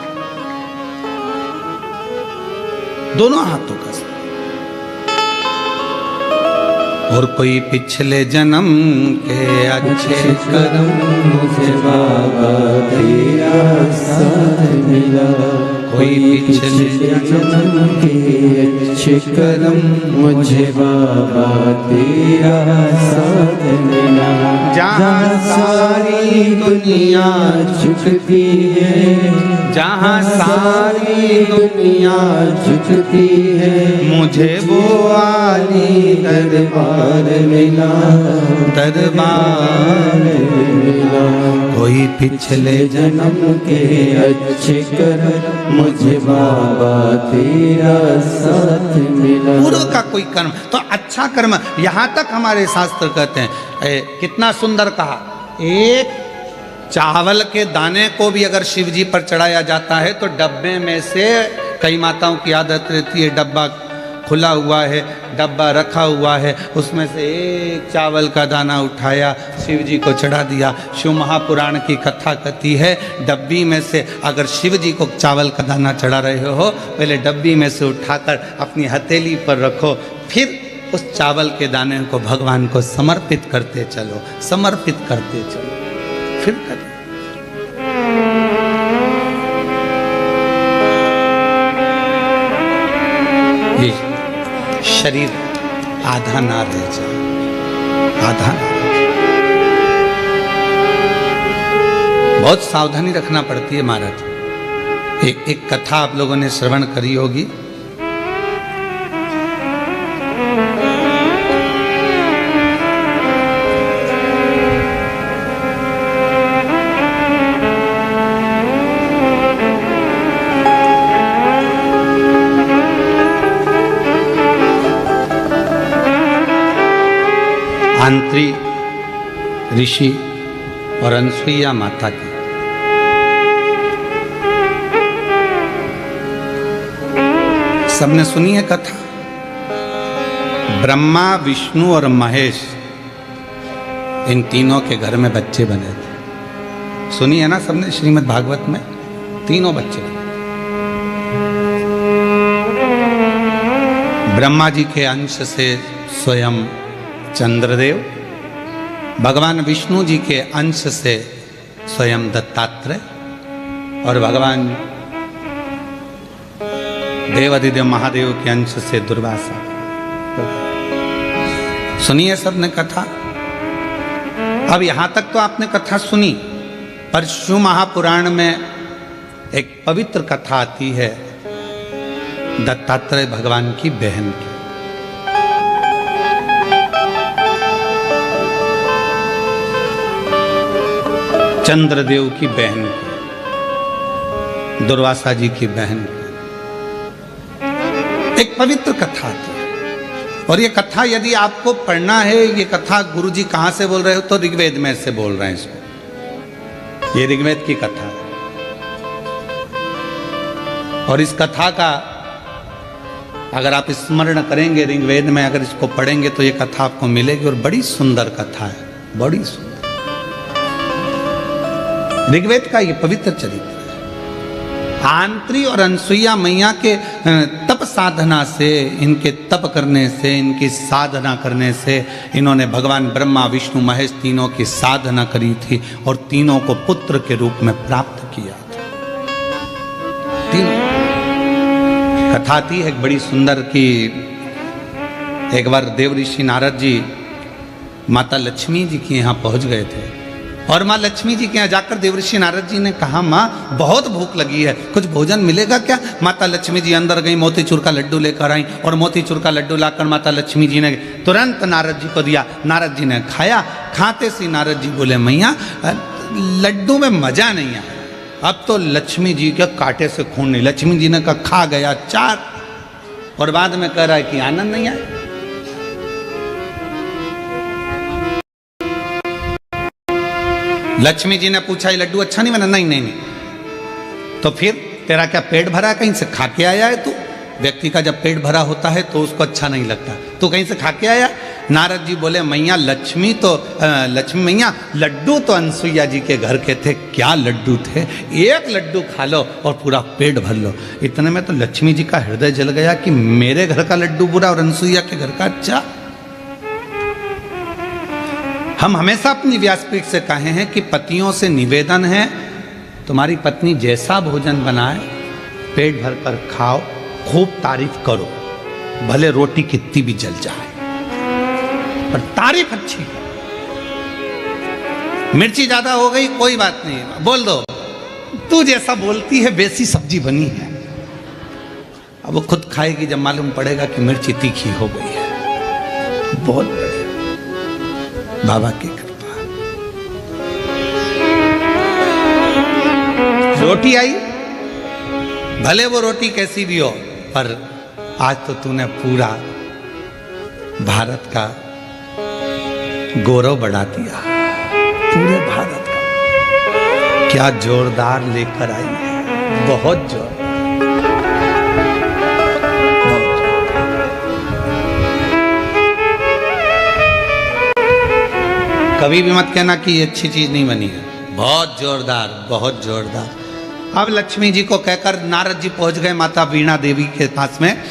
दोनों हाथों का। और कोई पिछले जन्म के अच्छे कर्म मुझे बाबा तेरा साथ मिला, कोई पिछले जन्म के अच्छे कर्म मुझे बाबा तेरा साथ मिला। जहाँ सारी दुनिया झुकती है, जहाँ सारी दुनिया झुकती है, मुझे वो वाली दरबार मिला, दरबार मिला। कोई पिछले जन्म के अच्छे कर्म मुझे बाबा तेरा साथ मिला। पूर्व का कोई कर्म तो अच्छा कर्म, यहाँ तक हमारे शास्त्र कहते हैं। कितना सुंदर कहा, एक चावल के दाने को भी अगर शिव जी पर चढ़ाया जाता है तो डब्बे में से, कई माताओं की आदत रहती है डब्बा खुला हुआ है, डब्बा रखा हुआ है, उसमें से एक चावल का दाना उठाया, शिव जी को चढ़ा दिया। शिव महापुराण की कथा कहती है, डब्बी में से अगर शिव जी को चावल का दाना चढ़ा रहे हो, पहले डब्बी में से उठाकर अपनी हथेली पर रखो, फिर उस चावल के दाने को भगवान को समर्पित करते चलो, समर्पित करते चलो, फिर करो। ये शरीर आधा ना रह जाए, आधा ना रह जाए। बहुत सावधानी रखना पड़ती है महाराज। एक कथा आप लोगों ने श्रवण करी होगी। अंत्री ऋषि और अनसुईया माता की। सबने सुनी है कथा। ब्रह्मा, विष्णु और महेश, इन तीनों के घर में बच्चे बने थे। सुनी है ना सबने, श्रीमद् भागवत में तीनों बच्चे बने। ब्रह्मा जी के अंश से स्वयं चंद्रदेव, भगवान विष्णु जी के अंश से स्वयं दत्तात्रेय और भगवान देवादिदेव महादेव के अंश से दुर्वासा। सुनिए सबने कथा। अब यहां तक तो आपने कथा सुनी, पर शिव महापुराण में एक पवित्र कथा आती है दत्तात्रेय भगवान की बहन की। चंद्रदेव की बहन की, दुर्वासा जी की बहन की एक पवित्र कथा आती है। और ये कथा यदि आपको पढ़ना है, ये कथा गुरुजी कहां से बोल रहे हो तो ऋग्वेद में से बोल रहे हैं इसको। ये ऋग्वेद की कथा है और इस कथा का अगर आप स्मरण करेंगे ऋग्वेद में, अगर इसको पढ़ेंगे तो ये कथा आपको मिलेगी और बड़ी सुंदर कथा है, बड़ी सुंदर। ऋग्वेद का ये पवित्र चरित्र है। आंत्री और अनसुईया मैया के तप साधना से, इनके तप करने से, इनकी साधना करने से इन्होंने भगवान ब्रह्मा विष्णु महेश तीनों की साधना करी थी और तीनों को पुत्र के रूप में प्राप्त किया था। तीनों कथा थी एक बड़ी सुंदर की। एक बार देव ऋषि नारद जी माता लक्ष्मी जी के यहाँ पहुंच गए थे और माँ लक्ष्मी जी के यहाँ जाकर देवऋषि नारद जी ने कहा, माँ बहुत भूख लगी है, कुछ भोजन मिलेगा क्या? माता लक्ष्मी जी अंदर गई, मोतीचूर का लड्डू लेकर आई और मोतीचूर का लड्डू लाकर माता लक्ष्मी जी ने तुरंत नारद जी को दिया। नारद जी ने खाया। खाते से नारद जी बोले, मैया लड्डू में मजा नहीं आया, अब तो लक्ष्मी जी के कांटे से खून नहीं। लक्ष्मी जी ने कहा, खा गया 4 और बाद में कह रहा है कि आनंद नहीं आया। लक्ष्मी जी ने पूछा, ये लड्डू अच्छा नहीं बना? नहीं नहीं नहीं। तो फिर तेरा क्या पेट भरा, कहीं से खा के आया है तू? व्यक्ति का जब पेट भरा होता है तो उसको अच्छा नहीं लगता, तो कहीं से खा के आया? नारद जी बोले, मैया लक्ष्मी मैया लड्डू तो अनसुईया जी के घर के थे, क्या लड्डू थे, एक लड्डू खा लो और पूरा पेट भर लो। इतने में तो लक्ष्मी जी का हृदय जल गया कि मेरे घर का लड्डू बुरा और अनसुईया के घर का अच्छा। हम हमेशा अपनी व्यासपीठ से कहे हैं कि पतियों से निवेदन है, तुम्हारी पत्नी जैसा भोजन बनाए पेट भर कर खाओ, खूब तारीफ करो, भले रोटी कितनी भी जल जाए पर तारीफ अच्छी। मिर्ची ज्यादा हो गई कोई बात नहीं, बोल दो तू जैसा बोलती है वैसी सब्जी बनी है। अब वो खुद खाएगी जब मालूम पड़ेगा कि मिर्ची तीखी हो गई है। बहुत बढ़िया, बाबा की कृपा। रोटी आई, भले वो रोटी कैसी भी हो, पर आज तो तूने पूरा भारत का गौरव बढ़ा दिया, पूरे भारत का। क्या जोरदार लेकर आई है, बहुत जोरदार। कभी भी मत कहना कि ये अच्छी चीज नहीं बनी है, बहुत जोरदार, बहुत जोरदार। अब लक्ष्मी जी को कहकर नारद जी पहुंच गए माता वीणा देवी के पास में,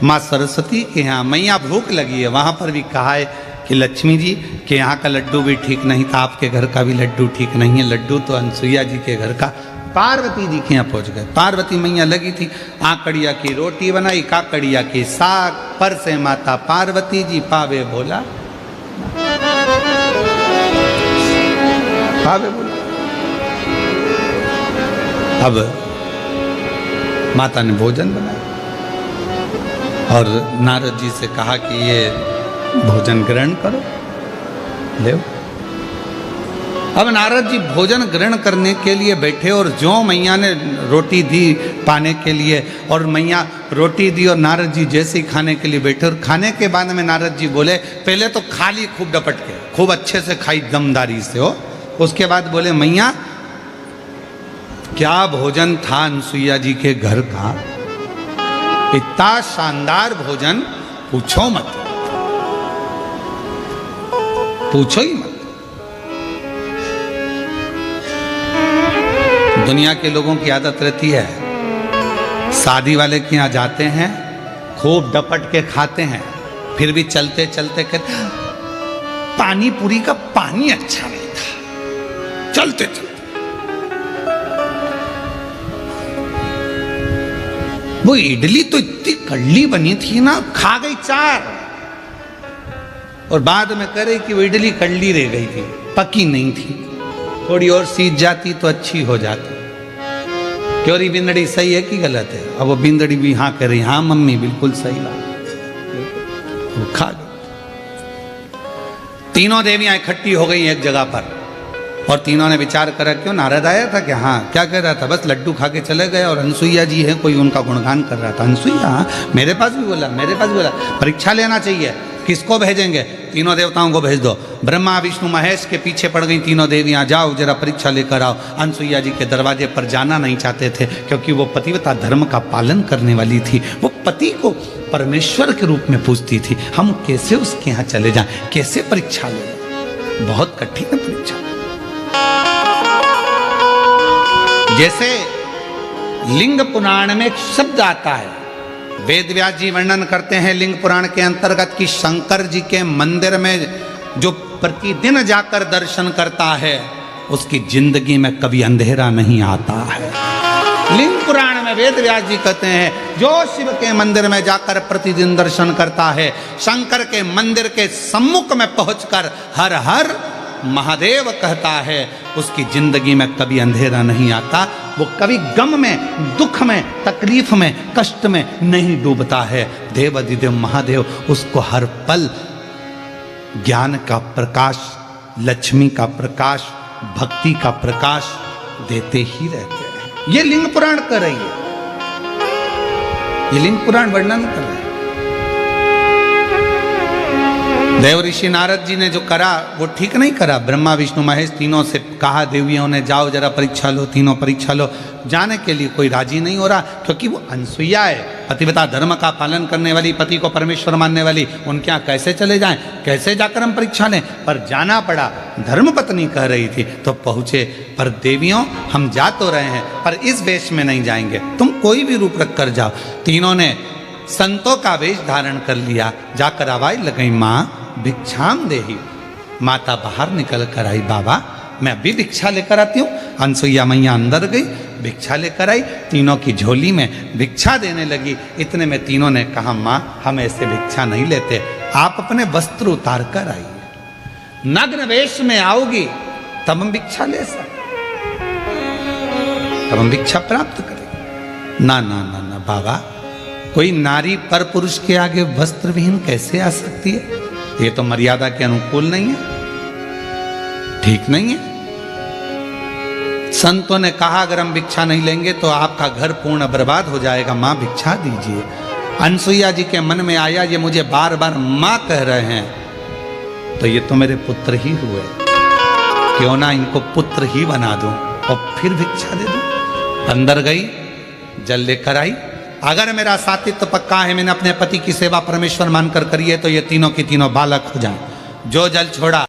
माँ सरस्वती के यहाँ। मैया भूख लगी है, वहां पर भी कहा है कि लक्ष्मी जी के यहाँ का लड्डू भी ठीक नहीं था, आपके घर का भी लड्डू ठीक नहीं है, लड्डू तो अनसुईया जी के घर का। पार्वती जी के यहाँ पहुंच गए। पार्वती मैया लगी थी, आकड़िया की रोटी बनाई, काकड़िया की साग, पर से माता पार्वती जी पावे भोला, पावे भोला। अब माता ने भोजन बनाया और नारद जी से कहा कि ये भोजन ग्रहण करो, ले। अब नारद जी भोजन ग्रहण करने के लिए बैठे और जो मैया ने रोटी दी पाने के लिए, और मैया रोटी दी और नारद जी जैसे ही खाने के लिए बैठे, और खाने के बाद में नारद जी बोले, पहले तो खा ली खूब डपट के, खूब अच्छे से खाई दमदारी से हो। उसके बाद बोले, मैया क्या भोजन था अनसुईया जी के घर का, इतना शानदार भोजन, पूछो मत, पूछो ही मत। दुनिया के लोगों की आदत रहती है, शादी वाले के यहाँ जाते हैं, खूब डपट के खाते हैं, फिर भी चलते चलते कहते पानी पूरी का पानी अच्छा नहीं था। चलते चलते वो इडली तो इतनी कड़ली बनी थी ना, खा गई 4 और बाद में करे कि वो इडली कड़ली रह गई थी, पकी नहीं थी। थोड़ी और सीज जाती तो अच्छी हो जाती। क्योरी बिंदड़ी सही है कि गलत है? अब वो बिंदड़ी भी हाँ कह रही, हाँ मम्मी बिल्कुल सही बात। वो खा गई। तीनों देवियां इकट्ठी हो गई एक जगह पर और तीनों ने विचार करा, क्यों नारद आया था क्या? हाँ। क्या कह रहा था? बस लड्डू खा के चले गए और अनसुईया जी है, कोई उनका गुणगान कर रहा था। अनसुईया? मेरे पास भी बोला, मेरे पास भी बोला परीक्षा लेना चाहिए। किसको भेजेंगे? तीनों देवताओं को भेज दो। ब्रह्मा विष्णु महेश के पीछे पड़ गई तीनों देवियां, जाओ जरा परीक्षा लेकर आओ। अनसुईया जी के दरवाजे पर जाना नहीं चाहते थे क्योंकि वो पतिव्रता धर्म का पालन करने वाली थी। वो पति को परमेश्वर के रूप में पूजती थी। हम कैसे उसके यहाँ चले जाएं, कैसे परीक्षा ले? बहुत कठिन है परीक्षा। जैसे लिंग पुराण में एक शब्द आता है, वेद व्यास जी वर्णन करते हैं लिंग पुराण के अंतर्गत कि शंकर जी के मंदिर में जो प्रतिदिन जाकर दर्शन करता है उसकी जिंदगी में कभी अंधेरा नहीं आता है। लिंग पुराण में वेद व्यास जी कहते हैं जो शिव के मंदिर में जाकर प्रतिदिन दर्शन करता है, शंकर के मंदिर के सम्मुख में पहुंचकर हर हर महादेव कहता है, उसकी जिंदगी में कभी अंधेरा नहीं आता। वो कभी गम में, दुख में, तकलीफ में, कष्ट में नहीं डूबता है। देवाधिदेव महादेव उसको हर पल ज्ञान का प्रकाश, लक्ष्मी का प्रकाश, भक्ति का प्रकाश देते ही रहते हैं। ये लिंग पुराण कर रही है, ये लिंग पुराण वर्णन कर रहे हैं। देव ऋषि नारद जी ने जो करा वो ठीक नहीं करा। ब्रह्मा विष्णु महेश तीनों से कहा, देवियों ने जाओ जरा परीक्षा लो, तीनों परीक्षा लो। जाने के लिए कोई राजी नहीं हो रहा क्योंकि वो अनसुईया है, पतिव्रता धर्म का पालन करने वाली, पति को परमेश्वर मानने वाली। उनके यहाँ कैसे चले जाएं, कैसे जाकर हम परीक्षा लें? पर जाना पड़ा। धर्म पत्नी कह रही थी तो पहुंचे। पर देवियों हम जा तो रहे हैं पर इस वेश में नहीं जाएंगे, तुम कोई भी रूप रख कर जाओ। तीनों ने संतों का वेश धारण कर लिया। जाकर आवाज लगाई, माँ भिक्षाम देही। माता बाहर निकल कर आई, बाबा मैं अभी भिक्षा लेकर आती हूँ। अनसुईया मैया अंदर गई, भिक्षा लेकर आई, तीनों की झोली में भिक्षा देने लगी। इतने में तीनों ने कहा, माँ हम ऐसे भिक्षा नहीं लेते, आप अपने वस्त्र उतार कर आइए। नग्न वेश में आओगी तब हम भिक्षा ले सकते, तब हम भिक्षा प्राप्त करेंगे। ना ना ना ना बाबा, कोई नारी पर पुरुष के आगे वस्त्र विहीन कैसे आ सकती है? ये तो मर्यादा के अनुकूल नहीं है, ठीक नहीं है। संतों ने कहा अगर हम भिक्षा नहीं लेंगे तो आपका घर पूर्ण बर्बाद हो जाएगा, मां भिक्षा दीजिए। अनसुईया जी के मन में आया ये मुझे बार बार मां कह रहे हैं तो ये तो मेरे पुत्र ही हुए, क्यों ना इनको पुत्र ही बना दूं और फिर भिक्षा दे दूं। अंदर गई, जल लेकर आई। अगर मेरा सातित्व पक्का है, मैंने अपने पति की सेवा परमेश्वर मानकर करी है तो ये तीनों की तीनों बालक हो जाएं। जो जल छोड़ा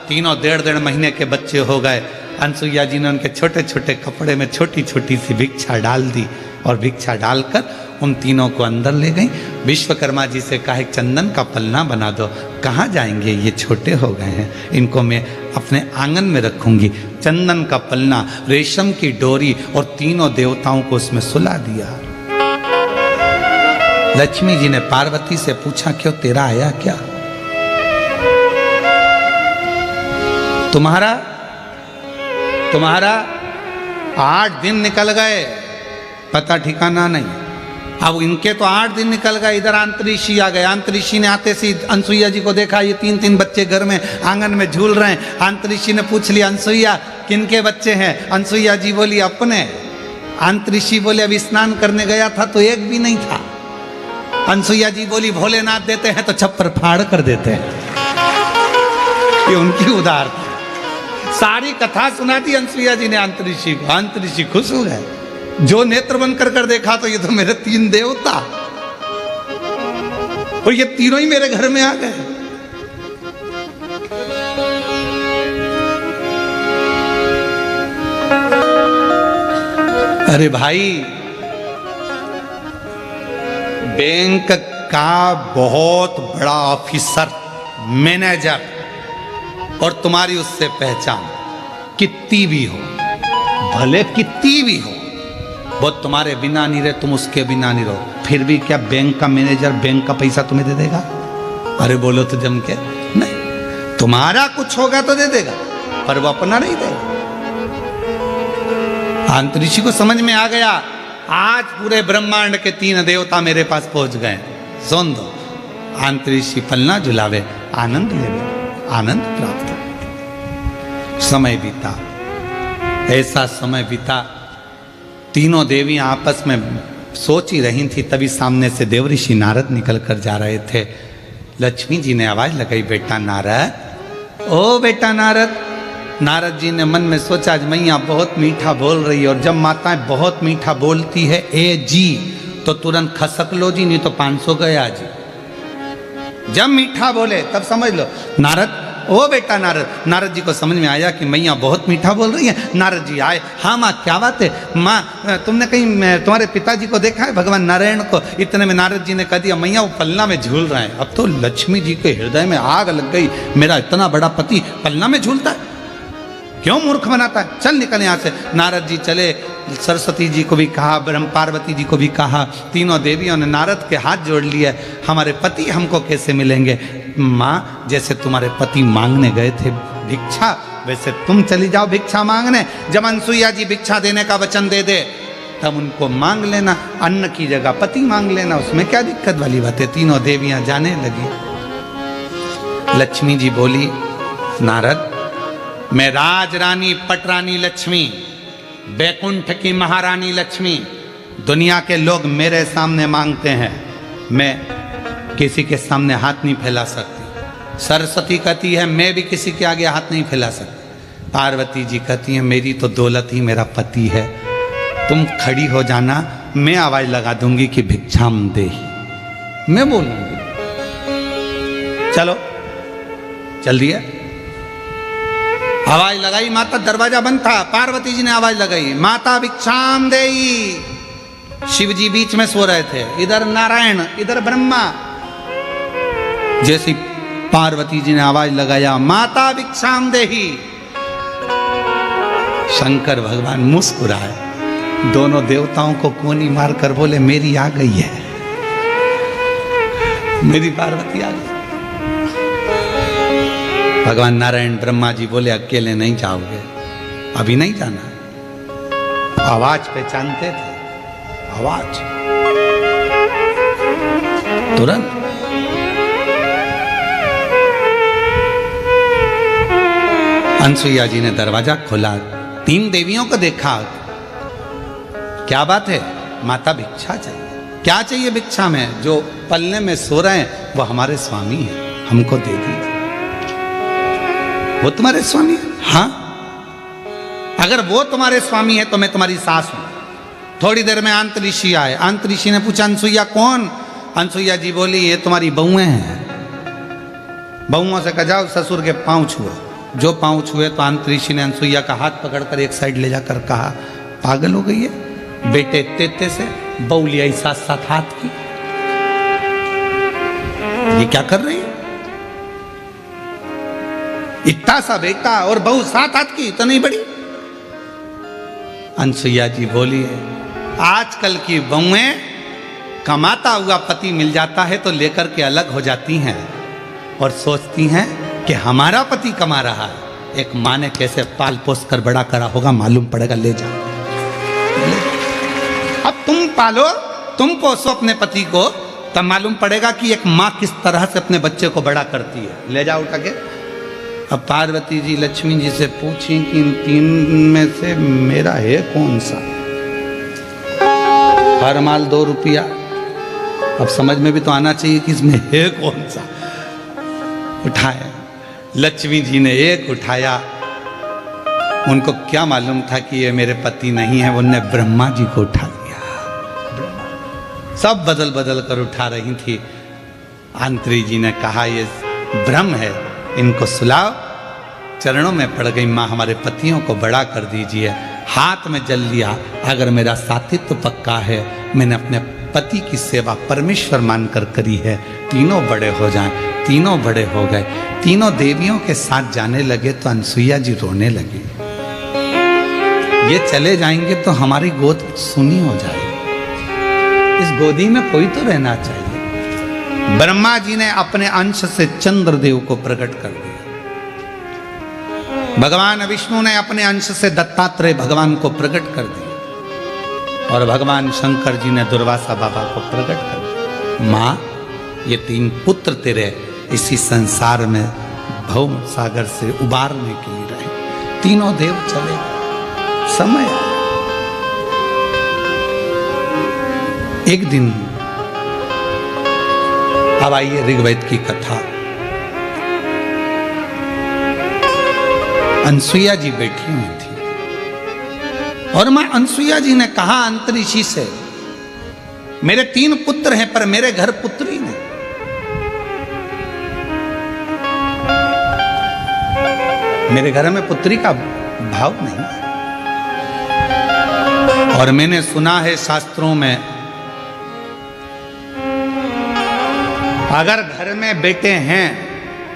तीनों 1.5 महीने के बच्चे हो गए। अनसुईया जी ने उनके छोटे छोटे कपड़े में छोटी छोटी सी भिक्षा डाल दी और भिक्षा डालकर उन तीनों को अंदर ले गई। विश्वकर्मा जी से कहा एक चंदन का पलना बना दो। कहाँ जाएंगे, ये छोटे हो गए हैं, इनको मैं अपने आंगन में रखूंगी। चंदन का पलना, रेशम की डोरी और तीनों देवताओं को उसमें सुला दिया। लक्ष्मी जी ने पार्वती से पूछा, क्यों तेरा आया क्या? तुम्हारा 8 दिन निकल गए, पता ठिकाना नहीं। अब इनके तो 8 दिन निकल गए। इधर अंतरिक्षी आ गए। अंतरिक्षी ने आते से अनसुईया जी को देखा, ये 3-3 बच्चे घर में आंगन में झूल रहे हैं। अंतरिक्षी ने पूछ लिया, अनसुईया किनके बच्चे हैं? अनसुईया जी बोली अपने। अंतरिक्षी बोले अभी स्नान करने गया था तो एक भी नहीं था। अनसुईया जी बोली भोलेनाथ देते हैं तो छप्पर फाड़ कर देते हैं। ये उनकी उदार थी। सारी कथा सुना दी अनसुईया जी ने अंतरिक्षी को। अंतरिक्षी खुश हो गए। जो नेत्र बंद कर देखा तो ये तो मेरे 3 देवता और ये तीनों ही मेरे घर में आ गए। अरे भाई, बैंक का बहुत बड़ा ऑफिसर, मैनेजर, और तुम्हारी उससे पहचान कितनी भी हो, भले कितनी भी हो, वो तुम्हारे बिना नहीं रहे, तुम उसके बिना नहीं रहो, फिर भी क्या बैंक का मैनेजर बैंक का पैसा तुम्हें दे देगा? अरे बोलो तो जम के, नहीं। तुम्हारा कुछ होगा तो दे देगा, पर वो अपना नहीं देगा। अंतरिक्षी को समझ में आ गया, आज पूरे ब्रह्मांड के 3 देवता मेरे पास पहुंच गए। सुन दो, अंतरिक्षी पलना झुलावे, आनंद लेवे, आनंद प्राप्त हो। समय बीता, ऐसा समय बीता, तीनों देवियां आपस में सोच ही रही थी, तभी सामने से देवऋषि नारद निकल कर जा रहे थे। लक्ष्मी जी ने आवाज लगाई, बेटा नारद, ओ बेटा नारद। नारद जी ने मन में सोचा, आज मैया बहुत मीठा बोल रही है, और जब माताएं बहुत मीठा बोलती है ए जी, तो तुरंत खसक लो जी, नहीं तो 500 गया जी। जब मीठा बोले तब समझ लो नारद, ओ बेटा नारद। नारद जी को समझ में आया कि मैया बहुत मीठा बोल रही है। नारद जी आए, हाँ माँ क्या बात है? माँ तुमने कहीं तुम्हारे पिताजी को देखा है, भगवान नारायण को? इतने में नारद जी ने कह दिया, मैया वो पलना में झूल रहे हैं। अब तो लक्ष्मी जी के हृदय में आग लग गई, मेरा इतना बड़ा पति पलना में झूलता है, क्यों मूर्ख बनाता है, चल निकल यहाँ से। नारद जी चले, सरस्वती जी को भी कहा, ब्रह्म पार्वती जी को भी कहा, तीनों देवियों ने नारद के हाथ जोड़ लिए, हमारे पति हमको कैसे मिलेंगे? माँ जैसे तुम्हारे पति मांगने गए थे भिक्षा, वैसे तुम चली जाओ भिक्षा मांगने। जब अनसुईया जी भिक्षा देने का वचन दे दे तब उनको मांग लेना, अन्न की जगह पति मांग लेना, उसमें क्या दिक्कत वाली बात है। तीनों देवियां जाने लगी। लक्ष्मी जी बोली, नारद मैं राजरानी पटरानी लक्ष्मी, बैकुंठ की महारानी लक्ष्मी, दुनिया के लोग मेरे सामने मांगते हैं, मैं किसी के सामने हाथ नहीं फैला सकती। सरस्वती कहती है मैं भी किसी के आगे हाथ नहीं फैला सकती। पार्वती जी कहती है मेरी तो दौलत ही मेरा पति है, तुम खड़ी हो जाना, मैं आवाज लगा दूंगी कि भिक्षाम देहि, मैं बोलूंगी। चलो चल दिया, आवाज लगाई, माता दरवाजा बंद था, पार्वती जी ने आवाज लगाई, माता भिक्षाम देहि। शिव जी बीच में सो रहे थे, इधर नारायण इधर ब्रह्मा। जैसी पार्वती जी ने आवाज लगाया, माता भिक्षाम देहि, शंकर भगवान मुस्कुराए, दोनों देवताओं को कोनी मारकर बोले मेरी आ गई है, मेरी पार्वती आ गई। भगवान नारायण ब्रह्मा जी बोले अकेले नहीं जाओगे, अभी नहीं जाना। आवाज पहचानते थे, आवाज तुरंत। अनसुईया जी ने दरवाजा खोला, 3 देवियों को देखा, क्या बात है? माता भिक्षा चाहिए। क्या चाहिए भिक्षा में? जो पलने में सो रहे हैं वो हमारे स्वामी हैं, हमको दे दीजिए। वो तुम्हारे स्वामी है? हाँ, अगर वो तुम्हारे स्वामी है तो मैं तुम्हारी सास हूं। थोड़ी देर में अंतरिक्षी आए, अंतरिक्षी ने पूछा अनसुईया कौन? अनसुईया जी बोली ये तुम्हारी बहुएं हैं। बहुओं से कहा जाओ ससुर के पांव छुओ। जो पांव छुए तो अंतरिक्षी ने अनसुईया का हाथ पकड़कर एक साइड ले जाकर कहा पागल हो गई है, बेटे तेते से बहू लिया 7-7 हाथ की, ये क्या कर रही है? इतना सा बेटा और बहू 7 हाथ की, तो नहीं बड़ी? अनसुईया जी बोली आजकल की बहुएं कमाता हुआ पति मिल जाता है तो लेकर के अलग हो जाती हैं और सोचती हैं कि हमारा पति कमा रहा है। एक माँ ने कैसे पाल पोस कर बड़ा करा होगा मालूम पड़ेगा, ले जाओ। अब तुम पालो, तुम पोसो अपने पति को, तब मालूम पड़ेगा कि एक माँ किस तरह से अपने बच्चे को बड़ा करती है। ले जाओ उठा के। अब पार्वती जी लक्ष्मी जी से पूछी कि इन 3 में से मेरा है कौन सा? हर माल 2 रुपया, अब समझ में भी तो आना चाहिए कि इसमें है कौन सा। उठाया, लक्ष्मी जी ने एक उठाया, उनको क्या मालूम था कि ये मेरे पति नहीं है, उन्होंने ब्रह्मा जी को उठा लिया। सब बदल बदल कर उठा रही थी। अंतरी जी ने कहा ये भ्रम है, इनको सुलाओ। चरणों में पड़ गई, माँ हमारे पतियों को बड़ा कर दीजिए। हाथ में जल लिया, अगर मेरा साथित्व पक्का है, मैंने अपने पति की सेवा परमेश्वर मानकर करी है, तीनों बड़े हो जाएं। तीनों बड़े हो गए, तीनों देवियों के साथ जाने लगे तो अनसुईया जी रोने लगी। ये चले जाएंगे तो हमारी गोद सुनी हो जाएगी, इस गोदी में कोई तो रहना चाहिए। ब्रह्मा जी ने अपने अंश से चंद्रदेव को प्रकट कर दिया, भगवान विष्णु ने अपने अंश से दत्तात्रेय भगवान को प्रकट कर दिया, और भगवान शंकर जी ने दुर्वासा बाबा को प्रकट कर दिया। माँ, ये तीन पुत्र तेरे इसी संसार में भव सागर से उबारने के लिए रहे। तीनों देव चले गए, समय आया। एक दिन, अब आइए ऋग्वेद की कथा। अनसुईया जी बैठी हुई थी और मां अनसुईया जी ने कहा अंतरिक्षी से, मेरे 3 पुत्र हैं पर मेरे घर पुत्री नहीं। मेरे घर में पुत्री का भाव नहीं है। और मैंने सुना है शास्त्रों में, अगर घर में बेटे हैं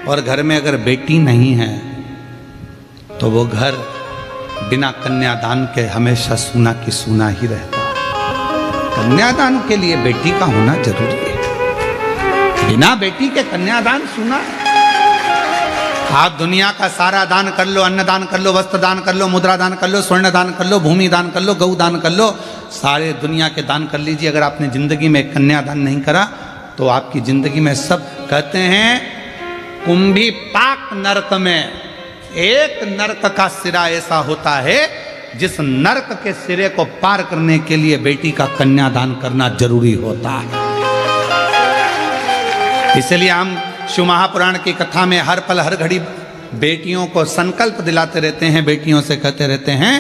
और घर में अगर बेटी नहीं है तो वो घर बिना कन्यादान के हमेशा सूना की सूना ही रहता है। कन्यादान के लिए बेटी का होना जरूरी है, बिना बेटी के कन्यादान सूना है। आप दुनिया का सारा दान कर लो, अन्न दान कर लो, वस्त्र दान कर लो, मुद्रा दान कर लो, स्वर्ण दान कर लो, भूमि दान कर लो, गौ दान कर लो, सारे दुनिया के दान कर लीजिए। अगर आपने जिंदगी में कन्यादान नहीं करा तो आपकी जिंदगी में सब, कहते हैं कुंभी पाक नरक में एक नरक का सिरा ऐसा होता है जिस नरक के सिरे को पार करने के लिए बेटी का कन्यादान करना जरूरी होता है। इसलिए हम शिव महापुराण की कथा में हर पल हर घड़ी बेटियों को संकल्प दिलाते रहते हैं, बेटियों से कहते रहते हैं,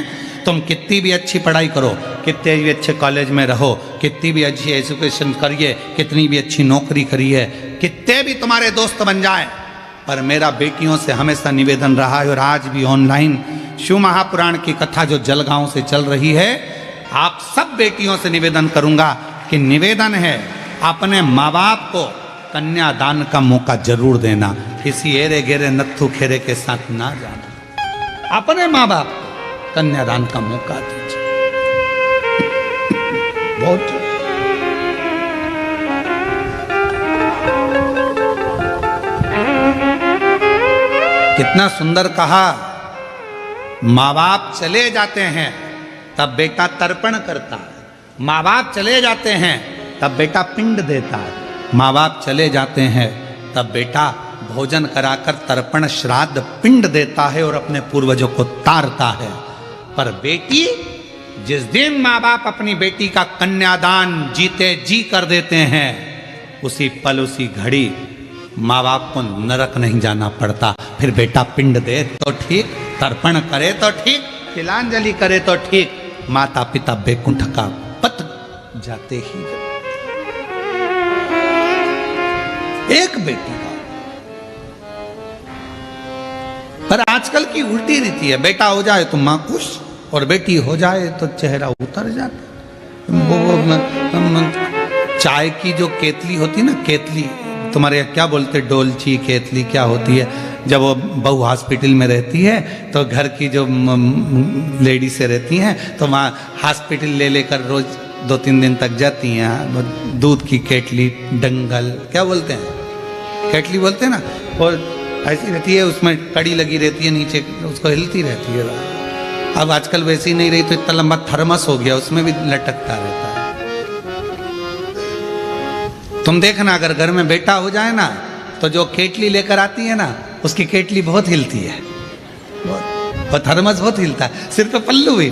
तुम कितनी भी अच्छी पढ़ाई करो, कितने भी अच्छे कॉलेज में रहो, कितनी भी अच्छी एजुकेशन करिए, कितनी भी अच्छी नौकरी करिए, कितने भी तुम्हारे दोस्त बन जाए, पर मेरा बेटियों से हमेशा निवेदन रहा है। और आज भी ऑनलाइन शिव महापुराण की कथा जो जलगांव से चल रही है, आप सब बेटियों से निवेदन करूंगा कि निवेदन है अपने माँ बाप को कन्यादान का मौका जरूर देना, किसी एरे गेरे नत्थु खेरे के साथ ना जाना। अपने माँ बाप को कन्यादान का मौका दीजिए। बहुत कितना सुंदर कहा, माँ बाप चले जाते हैं तब बेटा तर्पण करता है, माँ बाप चले जाते हैं तब बेटा पिंड देता है, माँ बाप चले जाते हैं तब बेटा भोजन कराकर तर्पण श्राद्ध पिंड देता है और अपने पूर्वजों को तारता है। पर बेटी, जिस दिन माँ बाप अपनी बेटी का कन्यादान जीते जी कर देते हैं, उसी पल उसी घड़ी माँ बाप को नरक नहीं जाना पड़ता। फिर बेटा पिंड दे तो ठीक, तर्पण करे तो ठीक, तिलांजलि करे तो ठीक, माता पिता बैकुंठ का पथ जाते ही एक बेटी का। पर आजकल की उल्टी रीति है, बेटा हो जाए तो मां खुश और बेटी हो जाए तो चेहरा उतर जाता। वो चाय की जो केतली होती ना, केतली तुम्हारे यहाँ क्या बोलते, डोलची केतली क्या होती है, जब वो बहू हॉस्पिटल में रहती है तो घर की जो लेडी से रहती हैं तो वहाँ हॉस्पिटल ले लेकर रोज 2-3 दिन तक जाती हैं। दूध की केटली, डंगल क्या बोलते हैं, केटली बोलते हैं ना, और ऐसी रहती है, उसमें कड़ी लगी रहती है नीचे, उसको हिलती रहती है। अब आजकल वैसी नहीं रही तो इतना लंबा थर्मस हो गया, उसमें भी लटकता रहता है। तुम देखना, अगर घर में बेटा हो जाए ना तो जो केटली लेकर आती है ना, उसकी केटली बहुत हिलती है, वो थर्मस बहुत हिलता है। सिर पे पल्लू भी,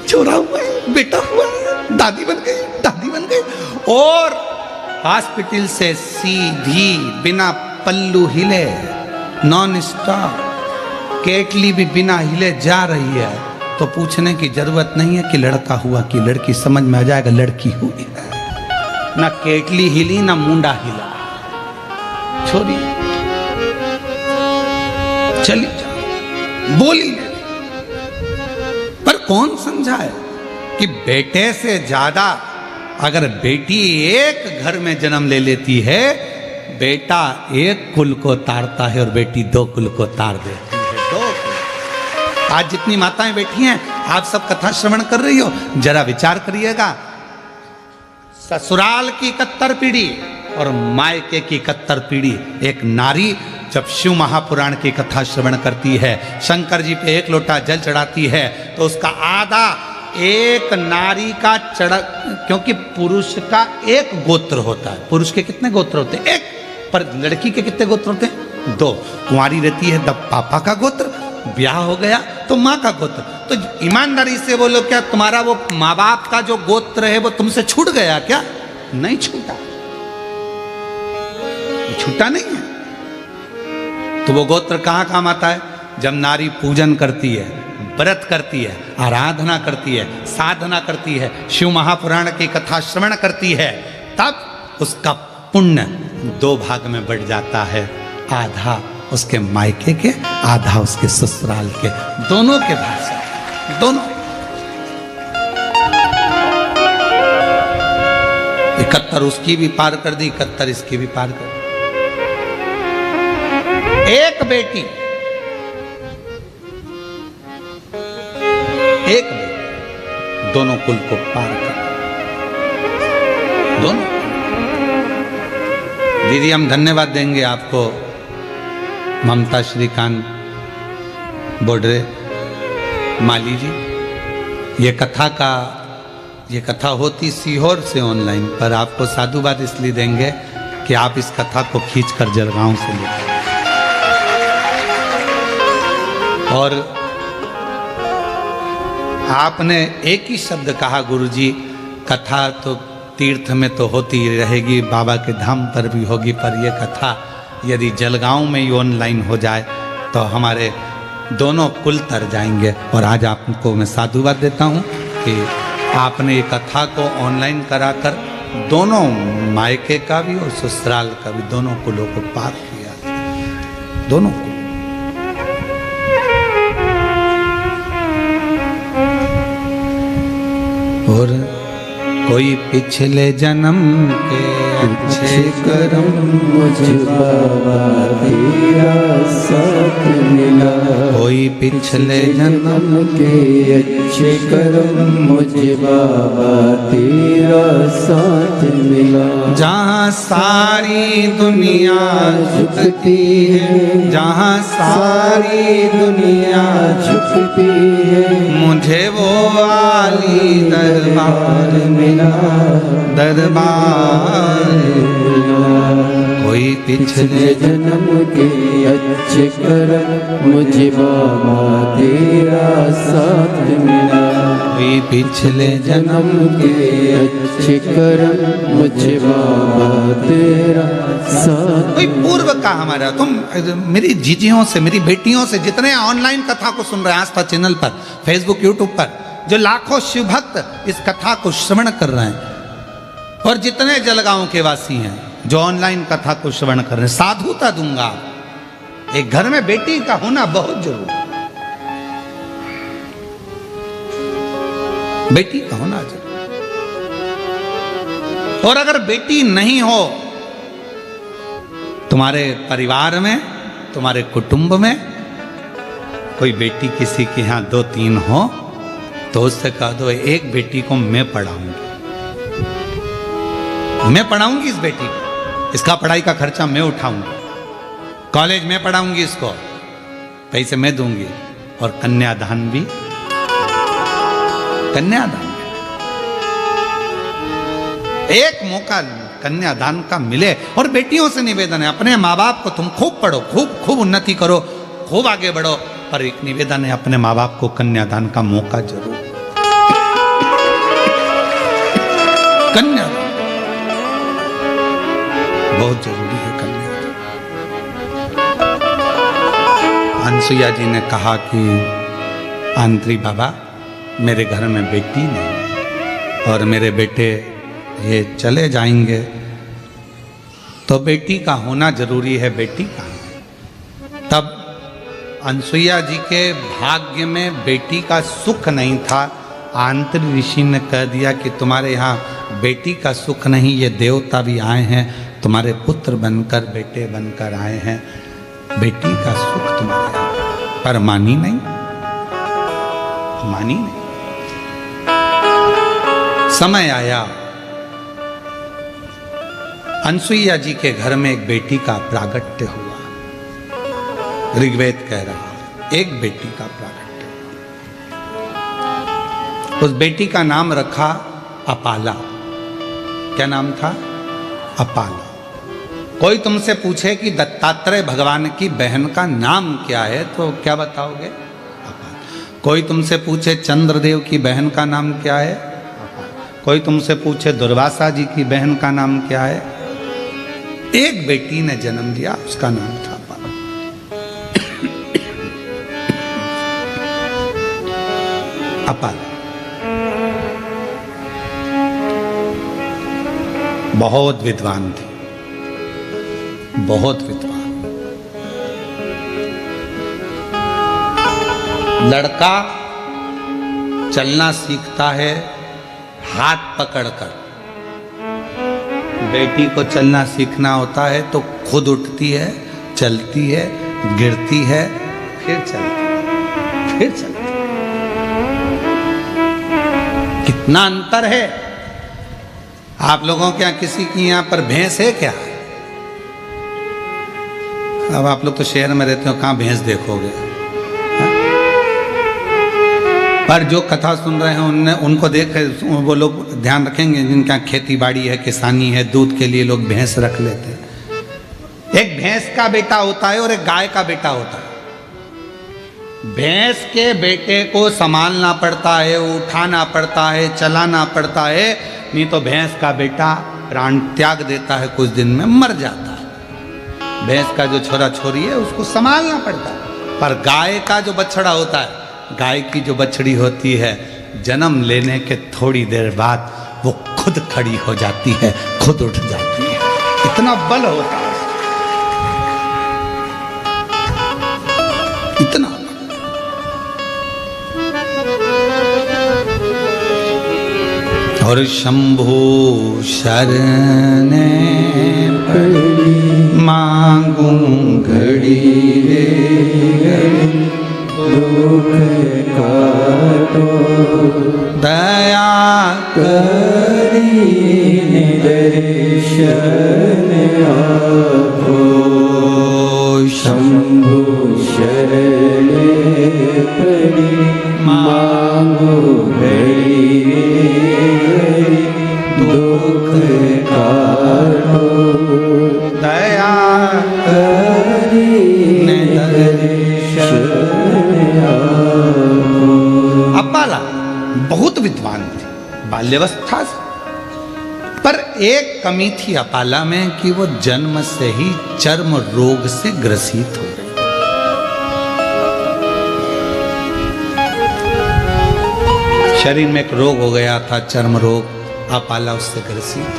छोरा हुआ है, बेटा हुआ है, दादी बन गई, दादी बन गई, और हॉस्पिटल से सीधी बिना पल्लू हिले, नॉन स्टॉप केटली भी बिना हिले जा रही है, तो पूछने की जरूरत नहीं है कि लड़का हुआ कि लड़की, समझ में आ जाएगा लड़की हुई है। ना केटली हिली ना मुंडा हिला, छोरी चली जा, बोली नहीं। पर कौन समझाए कि बेटे से ज्यादा अगर बेटी एक घर में जन्म ले लेती है, बेटा एक कुल को तारता है और बेटी दो कुल को तार देती है। दो कुल। आज जितनी माताएं बैठी हैं, आप सब कथा श्रवण कर रही हो, जरा विचार करिएगा। ससुराल की 71 पीढ़ी और मायके की 71 पीढ़ी। एक नारी जब शिव महापुराण की कथा श्रवण करती है, शंकर जी पे एक लोटा जल चढ़ाती है, तो उसका आधा एक नारी का चढ़ा, क्योंकि पुरुष का एक गोत्र होता है। पुरुष के कितने गोत्र होते हैं? एक। पर लड़की के कितने गोत्र होते हैं? 2। कुंवारी रहती है तब पापा का गोत्र, ब्याह हो गया तो माँ का गोत्र। तो ईमानदारी से बोलो, क्या तुम्हारा वो माँ बाप का जो गोत्र है वो तुमसे छूट गया क्या? नहीं छूटा, छूटा नहीं है। तो वो गोत्र कहाँ काम आता है? जब नारी पूजन करती है, व्रत करती है, आराधना करती है, साधना करती है, शिव महापुराण की कथा श्रवण करती है, तब उसका पुण्य 2 भाग में बढ़ जाता है। आधा उसके मायके के, आधा उसके ससुराल के, दोनों के भाग से, दोनों। 71 उसकी भी पार कर दी, 71 इसकी भी पार कर दी। एक बेटी, एक बेटी दोनों कुल को पार कर, दोनों। दीदी हम धन्यवाद देंगे आपको, ममता श्रीकांत बोडरे माली जी। ये कथा होती सीहोर से ऑनलाइन, पर आपको साधुवाद इसलिए देंगे कि आप इस कथा को खींचकर जलगांव से लेकर, और आपने एक ही शब्द कहा, गुरुजी कथा तो तीर्थ में तो होती रहेगी, बाबा के धाम पर भी होगी, पर यह कथा यदि जलगांव में ही ऑनलाइन हो जाए तो हमारे दोनों कुल तर जाएंगे। और आज आपको मैं साधुवाद देता हूँ कि आपने ये कथा को ऑनलाइन कराकर दोनों मायके का भी और ससुराल का भी, दोनों कुलों को पार किया, दोनों को। और कोई पिछले जन्म के अच्छे कर्म मुझे बाबा तेरा साथ मिला। कोई पिछले जन्म के अच्छे कर्म मुझे बाबा तेरा साथ मिला। जहाँ सारी दुनिया झुकती है, जहाँ सारी दुनिया झुकती है, मुझे वो आली दरबार मिला, दरबार मिला। कोई पिछले जन्म के अच्छे कर्म मुझे बाबा तेरा साथ मिला। कोई पिछले जन्म के अच्छे कर्म मुझे बाबा तेरा साथ। कोई पूर्व का हमारा, तुम मेरी जीजियों से, मेरी बेटियों से, जितने ऑनलाइन कथा को सुन रहे हैं आस्था चैनल पर, फेसबुक, यूट्यूब पर, जो लाखों शिव भक्त इस कथा को श्रवण कर रहे हैं, और जितने जलगांव के वासी हैं जो ऑनलाइन कथा को श्रवण कर रहे हैं, साधुता दूंगा। एक घर में बेटी का होना बहुत जरूरी है, बेटी का होना जरूरी। और अगर बेटी नहीं हो तुम्हारे परिवार में, तुम्हारे कुटुंब में, कोई बेटी किसी के यहां 2-3 हो, तो उससे कह दो एक बेटी को मैं पढ़ाऊंगी, मैं पढ़ाऊंगी इस बेटी को, इसका पढ़ाई का खर्चा मैं उठाऊंगी, कॉलेज में पढ़ाऊंगी इसको, पैसे मैं दूंगी, और कन्यादान भी, कन्यादान एक मौका कन्यादान का मिले। और बेटियों से निवेदन है, अपने माँ बाप को तुम खूब पढ़ो, खूब उन्नति करो, खूब आगे बढ़ो, पर एक निवेदन है, अपने माँ बाप को कन्यादान का मौका जरूर, कन्यादान बहुत जरूरी है, कन्यादान। अनसुईया जी ने कहा कि आंत्री बाबा मेरे घर में बेटी नहीं और मेरे बेटे ये चले जाएंगे, तो बेटी का होना जरूरी है, बेटी कहाँ है? तब अनसुईया जी के भाग्य में बेटी का सुख नहीं था। आंतरिक ऋषि ने कह दिया कि तुम्हारे यहाँ बेटी का सुख नहीं, ये देवता भी आए हैं तुम्हारे पुत्र बनकर, बेटे बनकर आए हैं, बेटी का सुख तुम्हारे यहाँ। पर मानी नहीं, मानी नहीं। समय आया, अनसुईया जी के घर में एक बेटी का प्रागट्य हुआ। ऋग्वेद कह रहा है एक बेटी का प्रागट्य। उस बेटी का नाम रखा अपाला। क्या नाम था? अपाला। कोई तुमसे पूछे कि दत्तात्रेय भगवान की बहन का नाम क्या है तो क्या बताओगे? अपाला। कोई तुमसे पूछे चंद्रदेव की बहन का नाम क्या है? अपाला। कोई तुमसे पूछे दुर्वासा जी की बहन का नाम क्या है? एक बेटी ने जन्म दिया, उसका नाम था अपाला। अपाला बहुत विद्वान थी, बहुत विद्वान। लड़का चलना सीखता है हाथ पकड़कर, बेटी को चलना सीखना होता है तो खुद उठती है, चलती है, गिरती है, फिर चलती है, फिर चलती है। कितना अंतर है। आप लोगों के यहाँ किसी की यहाँ पर भैंस है क्या? अब आप लोग तो शहर में रहते हो, कहाँ भैंस देखोगे? पर जो कथा सुन रहे हैं उनको देख वो लोग ध्यान रखेंगे जिनके यहाँ खेती बाड़ी है, किसानी है, दूध के लिए लोग भैंस रख लेते हैं। एक भैंस का बेटा होता है और एक गाय का बेटा होता है। भैंस के बेटे को संभालना पड़ता है, उठाना पड़ता है, चलाना पड़ता है, नहीं तो भैंस का बेटा प्राण त्याग देता है, कुछ दिन में मर जाता है। भैंस का जो छोरा छोरी है उसको संभालना पड़ता है। पर गाय का जो बछड़ा होता है, गाय की जो बछड़ी होती है, जन्म लेने के थोड़ी देर बाद वो खुद खड़ी हो जाती है, खुद उठ जाती है। इतना बल होता है, इतना। और शंभु शरण पड़ी मांगू घड़ी रे दुख काटो, दया करी दर्शन आपो। शंभु शरण पड़ी मांगो घड़ी दुख काटो, दया करी दर्शन आपो। अपाला बहुत विद्वान थी बाल्यावस्था से, पर एक कमी थी अपाला में कि वो जन्म से ही चर्म रोग से ग्रसित हो गई। शरीर में एक रोग हो गया था, चर्म रोग। अपाला उससे ग्रसित।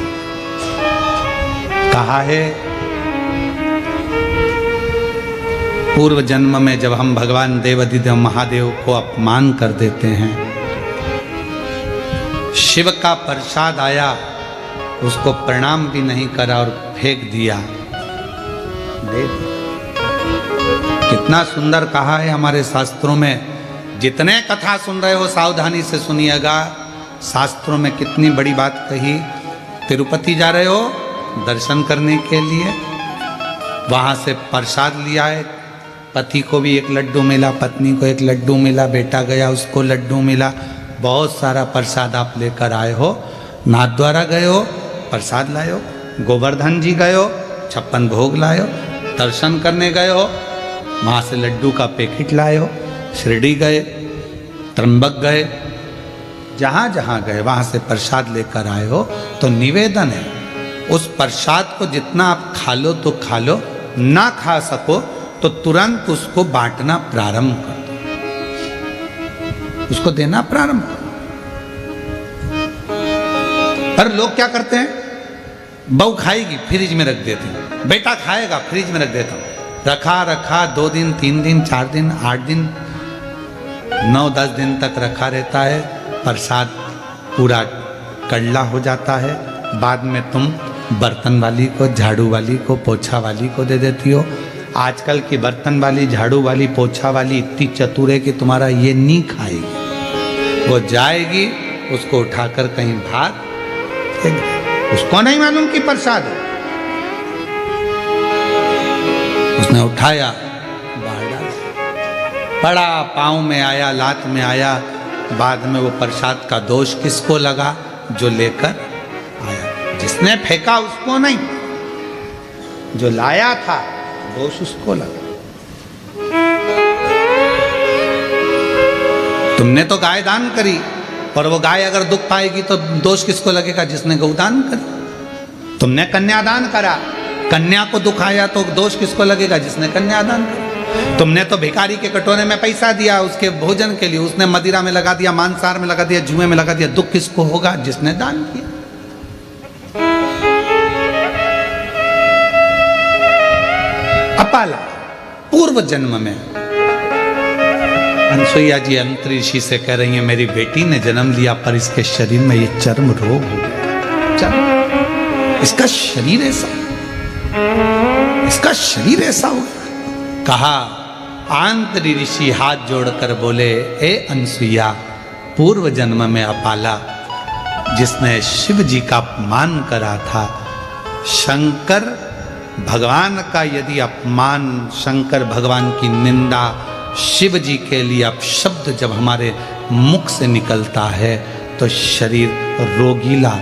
कहा है पूर्व जन्म में जब हम भगवान देवाधिदेव महादेव को अपमान कर देते हैं, शिव का प्रसाद आया, उसको प्रणाम भी नहीं करा और फेंक दिया। कितना सुंदर कहा है हमारे शास्त्रों में। जितने कथा सुन रहे हो सावधानी से सुनिएगा। शास्त्रों में कितनी बड़ी बात कही। तिरुपति जा रहे हो दर्शन करने के लिए, वहाँ से प्रसाद लिया है। पति को भी एक लड्डू मिला, पत्नी को एक लड्डू मिला, बेटा गया उसको लड्डू मिला। बहुत सारा प्रसाद आप लेकर आए हो। नाथद्वारा गए हो, प्रसाद लाए हो। गोवर्धन जी गए हो, 56 भोग लाए हो। दर्शन करने गए हो, वहाँ से लड्डू का पैकेट लाए हो। शिरडी गए, त्र्यंबक गए, जहाँ जहाँ गए वहाँ से प्रसाद लेकर आए हो। तो निवेदन है, उस प्रसाद को जितना आप खा लो तो खा लो, ना खा सको तो तुरंत उसको बांटना प्रारंभ कर दो, उसको देना प्रारंभ करो। पर लोग क्या करते हैं, बहू खाएगी फ्रिज में रख देते हैं, बेटा खाएगा फ्रिज में रख देता हूँ। रखा रखा 2 दिन 3 दिन 4 दिन 8 दिन 9-10 दिन तक रखा रहता है। प्रसाद पूरा कड़ला हो जाता है, बाद में तुम बर्तन वाली को, झाड़ू वाली को, पोछा वाली को दे देती हो। आजकल की बर्तन वाली, झाड़ू वाली, पोछा वाली इतनी चतुर है कि तुम्हारा ये नहीं खाएगी। वो जाएगी, उसको उठाकर कहीं भाग फेंक दे। उसको नहीं मालूम कि प्रसाद है। उसने उठाया, बाहर डाला, पड़ा, पाँव में आया, लात में आया। बाद में वो प्रसाद का दोष किसको लगा? जो लेकर आया। जिसने फेंका उसको नहीं, जो लाया था दोष उसको लगा। तुमने तो गाय दान करी, और वो गाय अगर दुख पाएगी तो दोष किसको लगेगा? जिसने गौदान करी। तुमने कन्यादान करा, कन्या को दुख आया तो दोष किसको लगेगा? जिसने कन्यादान करा। तुमने तो भिखारी के कटोरे में पैसा दिया उसके भोजन के लिए, उसने मदिरा में लगा दिया, मांसाहार में लगा दिया, जुए में लगा दिया, दुख किसको होगा? जिसने दान किया। अपाला पूर्व जन्म में अनसुईया जी अंतरिषि से कह रही है, मेरी बेटी ने जन्म लिया पर इसके शरीर में ये चर्म रोग हो गया। चर्म, इसका शरीर ऐसा, इसका शरीर ऐसा हो गया। कहा, आंतरी ऋषि हाथ जोड़कर बोले, ए अनसुईया, पूर्व जन्म में अपाला जिसने शिव जी का अपमान करा था, शंकर भगवान का यदि अपमान, शंकर भगवान की निंदा, शिव जी के लिए अपशब्द जब हमारे मुख से निकलता है तो शरीर रोगीला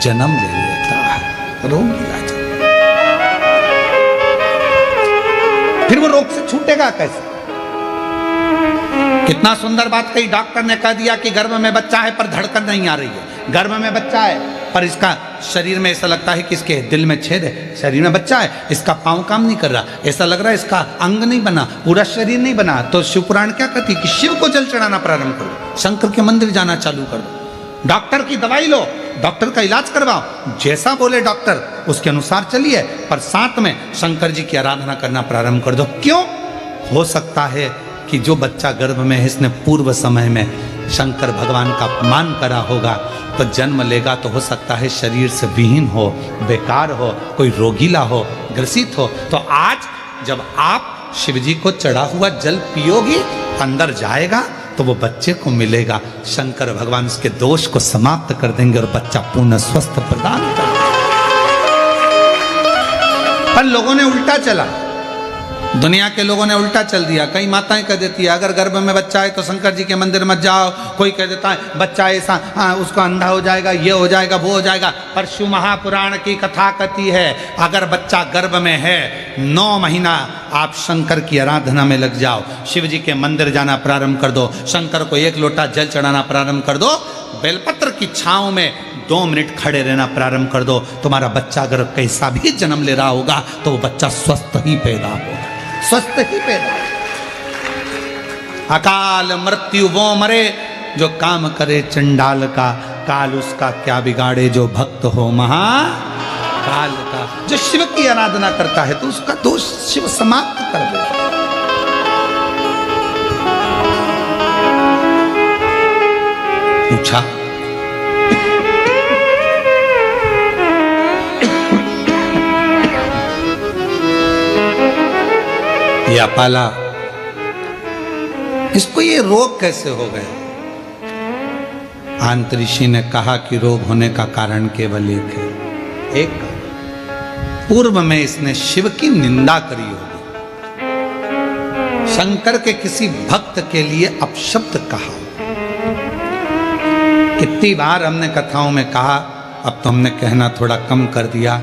जन्म ले लेता है। रोगीला जन्म, फिर वो रोग से छूटेगा कैसे? कितना सुंदर बात कही डॉक्टर ने, कह दिया कि गर्भ में बच्चा है पर धड़कन नहीं आ रही है। गर्भ में बच्चा है पर इसका शरीर में ऐसा लगता है कि इसके दिल में छेद है। शरीर में बच्चा है, इसका पांव काम नहीं कर रहा, ऐसा लग रहा है इसका अंग नहीं बना, पूरा शरीर नहीं बना। तो शिव पुराण क्या कहती है कि शिव को जल चढ़ाना प्रारंभ करो, शंकर के मंदिर जाना चालू कर दो, डॉक्टर की दवाई लो, डॉक्टर का इलाज करवाओ, जैसा बोले डॉक्टर उसके अनुसार चलिए, पर साथ में शंकर जी की आराधना करना प्रारंभ कर दो। क्यों? हो सकता है कि जो बच्चा गर्भ में है इसने पूर्व समय में शंकर भगवान का अपमान करा होगा, तो जन्म लेगा तो हो सकता है शरीर से विहीन हो, बेकार हो, कोई रोगीला हो, ग्रसित हो। तो आज जब आप शिव जी को चढ़ा हुआ जल पियोगी, अंदर जाएगा तो वो बच्चे को मिलेगा, शंकर भगवान उसके दोष को समाप्त कर देंगे और बच्चा पूर्ण स्वस्थ प्रदान कर देंगे। पर लोगों ने उल्टा चला, दुनिया के लोगों ने उल्टा चल दिया। कई माताएं कह देती है अगर गर्भ में बच्चा है तो शंकर जी के मंदिर मत जाओ, कोई कह देता है बच्चा ऐसा उसका अंधा हो जाएगा, ये हो जाएगा, वो हो जाएगा। पर शिव महापुराण की कथा कहती है अगर बच्चा गर्भ में है 9 महीना आप शंकर की आराधना में लग जाओ, शिव जी के मंदिर जाना प्रारंभ कर दो, शंकर को 1 लोटा जल चढ़ाना प्रारंभ कर दो, बेलपत्र की छांव में 2 मिनट खड़े रहना प्रारंभ कर दो। तुम्हारा बच्चा अगर कैसा भी जन्म ले रहा होगा तो वो बच्चा स्वस्थ ही पैदा होगा, स्वस्थ ही पैदा। अकाल मृत्यु वो मरे जो काम करे चंडाल का, काल उसका क्या बिगाड़े जो भक्त हो महाकाल का। जो शिव की आराधना करता है तो उसका दोष शिव समाप्त कर दे। पूछा ये अपाला, इसको ये रोग कैसे हो गए? अंतरिषि ने कहा कि रोग होने का कारण केवल एक है। एक, पूर्व में इसने शिव की निंदा करी होगी, शंकर के किसी भक्त के लिए अपशब्द कहा। कितनी बार हमने कथाओं में कहा, अब तो हमने कहना थोड़ा कम कर दिया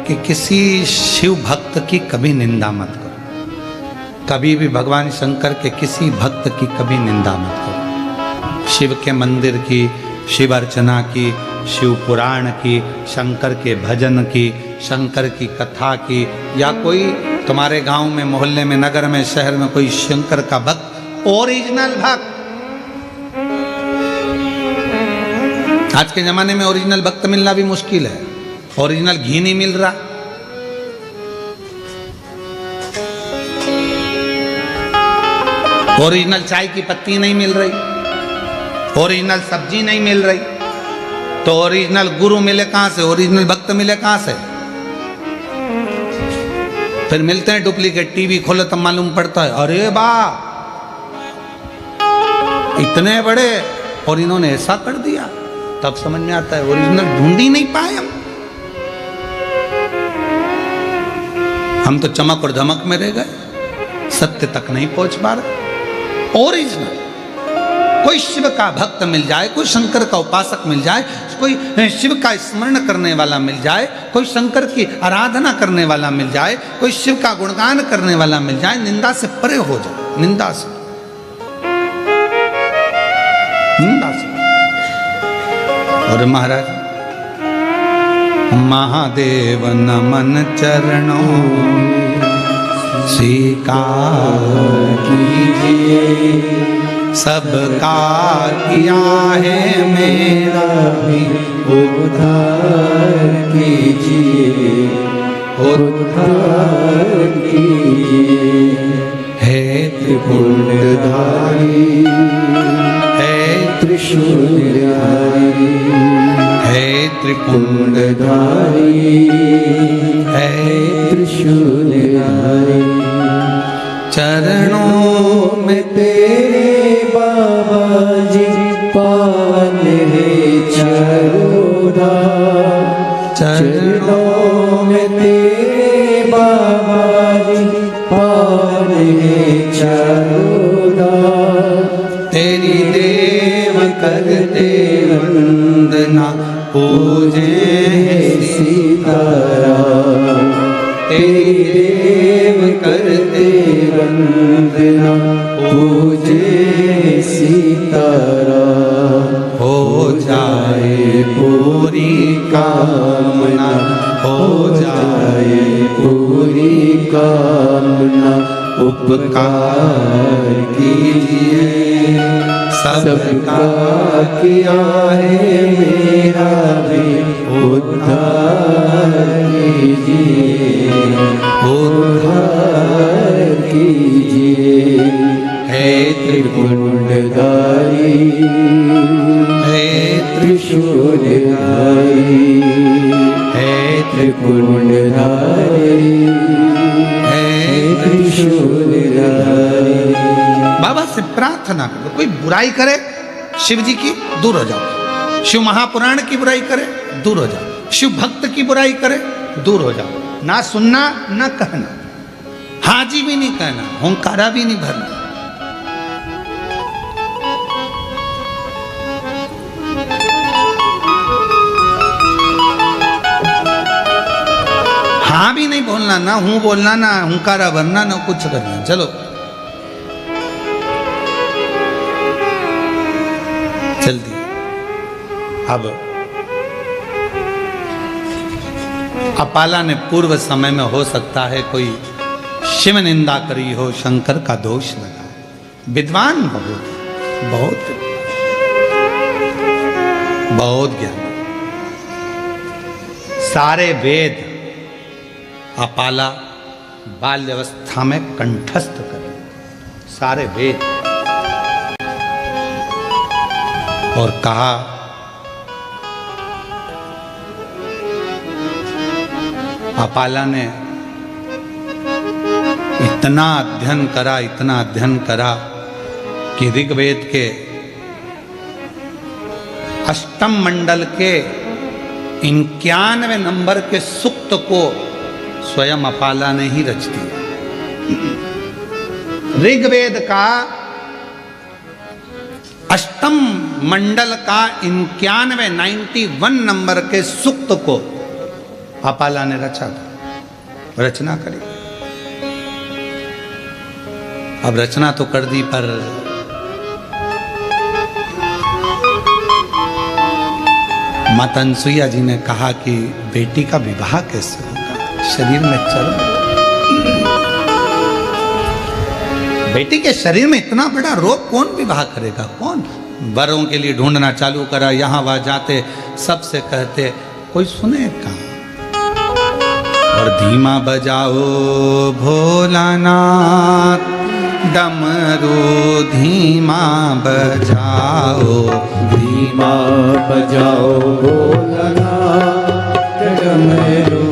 कि किसी शिव भक्त की कभी निंदा मत करो। कभी भी भगवान शंकर के किसी भक्त की कभी निंदा मत करो। शिव के मंदिर की, शिव अर्चना की, शिव पुराण की, शंकर के भजन की, शंकर की कथा की, या कोई तुम्हारे गांव में, मोहल्ले में, नगर में, शहर में कोई शंकर का भक्त, ओरिजिनल भक्त। आज के जमाने में ओरिजिनल भक्त मिलना भी मुश्किल है, ओरिजिनल घी नहीं मिल रहा, ओरिजिनल चाय की पत्ती नहीं मिल रही, ओरिजिनल सब्जी नहीं मिल रही, तो ओरिजिनल गुरु मिले कहां से, ओरिजिनल भक्त मिले कहां से? फिर मिलते हैं डुप्लीकेट। टीवी खोलो तब मालूम पड़ता है अरे वाह इतने बड़े, और इन्होंने ऐसा कर दिया। तब समझ में आता है ओरिजिनल ढूंढ ही नहीं पाए हम तो चमक और धमक में रह गए, सत्य तक नहीं पहुंच पा रहे। ओरिजिनल कोई शिव का भक्त मिल जाए, कोई शंकर का उपासक मिल जाए, कोई शिव का स्मरण करने वाला मिल जाए, कोई शंकर की आराधना करने वाला मिल जाए, कोई शिव का गुणगान करने वाला मिल जाए, निंदा से परे हो जाए, निंदा से, निंदा से। और महाराज महादेव नमन चरणों स्वीकार कीजिए, सबका किया है मेरा भी उद्धार कीजिए, उद्धार कीजिए। है त्रिपुंडधारी, है त्रिशूलधारी, है त्रिपुंडधारी, है त्रिशूलधारी। चरणों में तेरे बाबा जी पावन है चरोदा, चरणों में तेरे बाबा जी पावन है चरोदा। तेरी देव करते वंदना पूजे सीताराम, तेरी देव करते वंदना पूजे सीताराम। हो जाए पूरी कामना, हो जाए पूरी कामना। उपकार कीजिए, सबका किया है मेरा भी उद्धार कीजिए, उद्धार कीजिए। है त्रिपुंडधारी, है त्रिशूलधारी, है त्रिपुंडधारी, है त्रिशूलधारी। बाबा से प्रार्थना करो, कोई बुराई करे शिव जी की दूर हो जाओ, शिव महापुराण की बुराई करे दूर हो जाओ, शिव भक्त की बुराई करे दूर हो जाओ। ना सुनना ना कहना, हाजी भी नहीं कहना, होंकारा भी नहीं भरना। हाँ भी नहीं बोलना, ना हूं बोलना, ना हुंकारा भरना, ना कुछ करना। चलो जल्दी। अब अपाला ने पूर्व समय में हो सकता है कोई शिव निंदा करी हो, शंकर का दोष लगा, विद्वान बहुत बहुत बहुत ज्ञान, सारे वेद अपाला बाल्यावस्था में कंठस्थ करे, सारे वेद। और कहा अपाला ने इतना अध्ययन करा, इतना अध्ययन करा कि ऋग्वेद के अष्टम मंडल के 91 नंबर के सूक्त को स्वयं अपाला ने ही रच दिया। ऋग्वेद का अष्टम मंडल का 91 नंबर के सूक्त को अपाला ने रचा था, रचना करी। अब रचना तो कर दी, पर माता अनसुईया जी ने कहा कि बेटी का विवाह कैसे होगा, शरीर में चर्म, बेटी के शरीर में इतना बड़ा रोग कौन विवाह करेगा, कौन? वरों के लिए ढूंढना चालू करा, यहां वहां जाते, सबसे कहते, कोई सुने कहां। और धीमा बजाओ भोलानाथ, डमरू धीमा बजाओ, धीमा बजाओ भोलानाथ, डमरू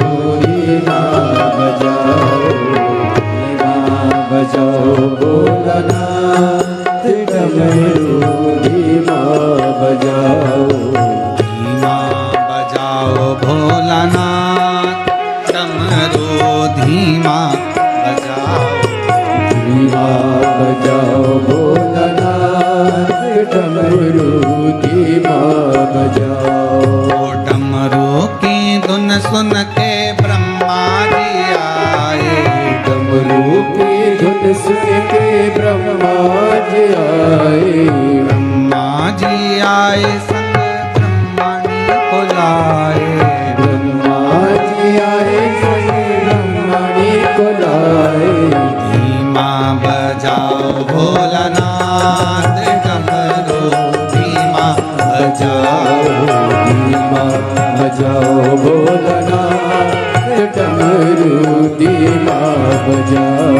धीमा बजाओ, धीमा बजाओ भोलानाथ, डमरू धीमा बजाओ, धीमा बजाओ भोलानाथ, डमरू धीमा बजाओ, धीमा बजाओ भोलानाथ, डमरू धीमा बजाओ। डमरू की धुन सुन के ब्रह्मा जी आए, डमरू की धुन सुन के ब्रह्मा जी आए, ब्रह्मा जी आए संग ब्रह्मणी को लाए, ब्रह्मा जी आए संग ब्रह्मणी को लाए। धीमा बजाओ भोलानाथ, डमरू धीमा बजाओ, धीमा बजाओ भोलानाथ, डमरू धीमा बजाओ।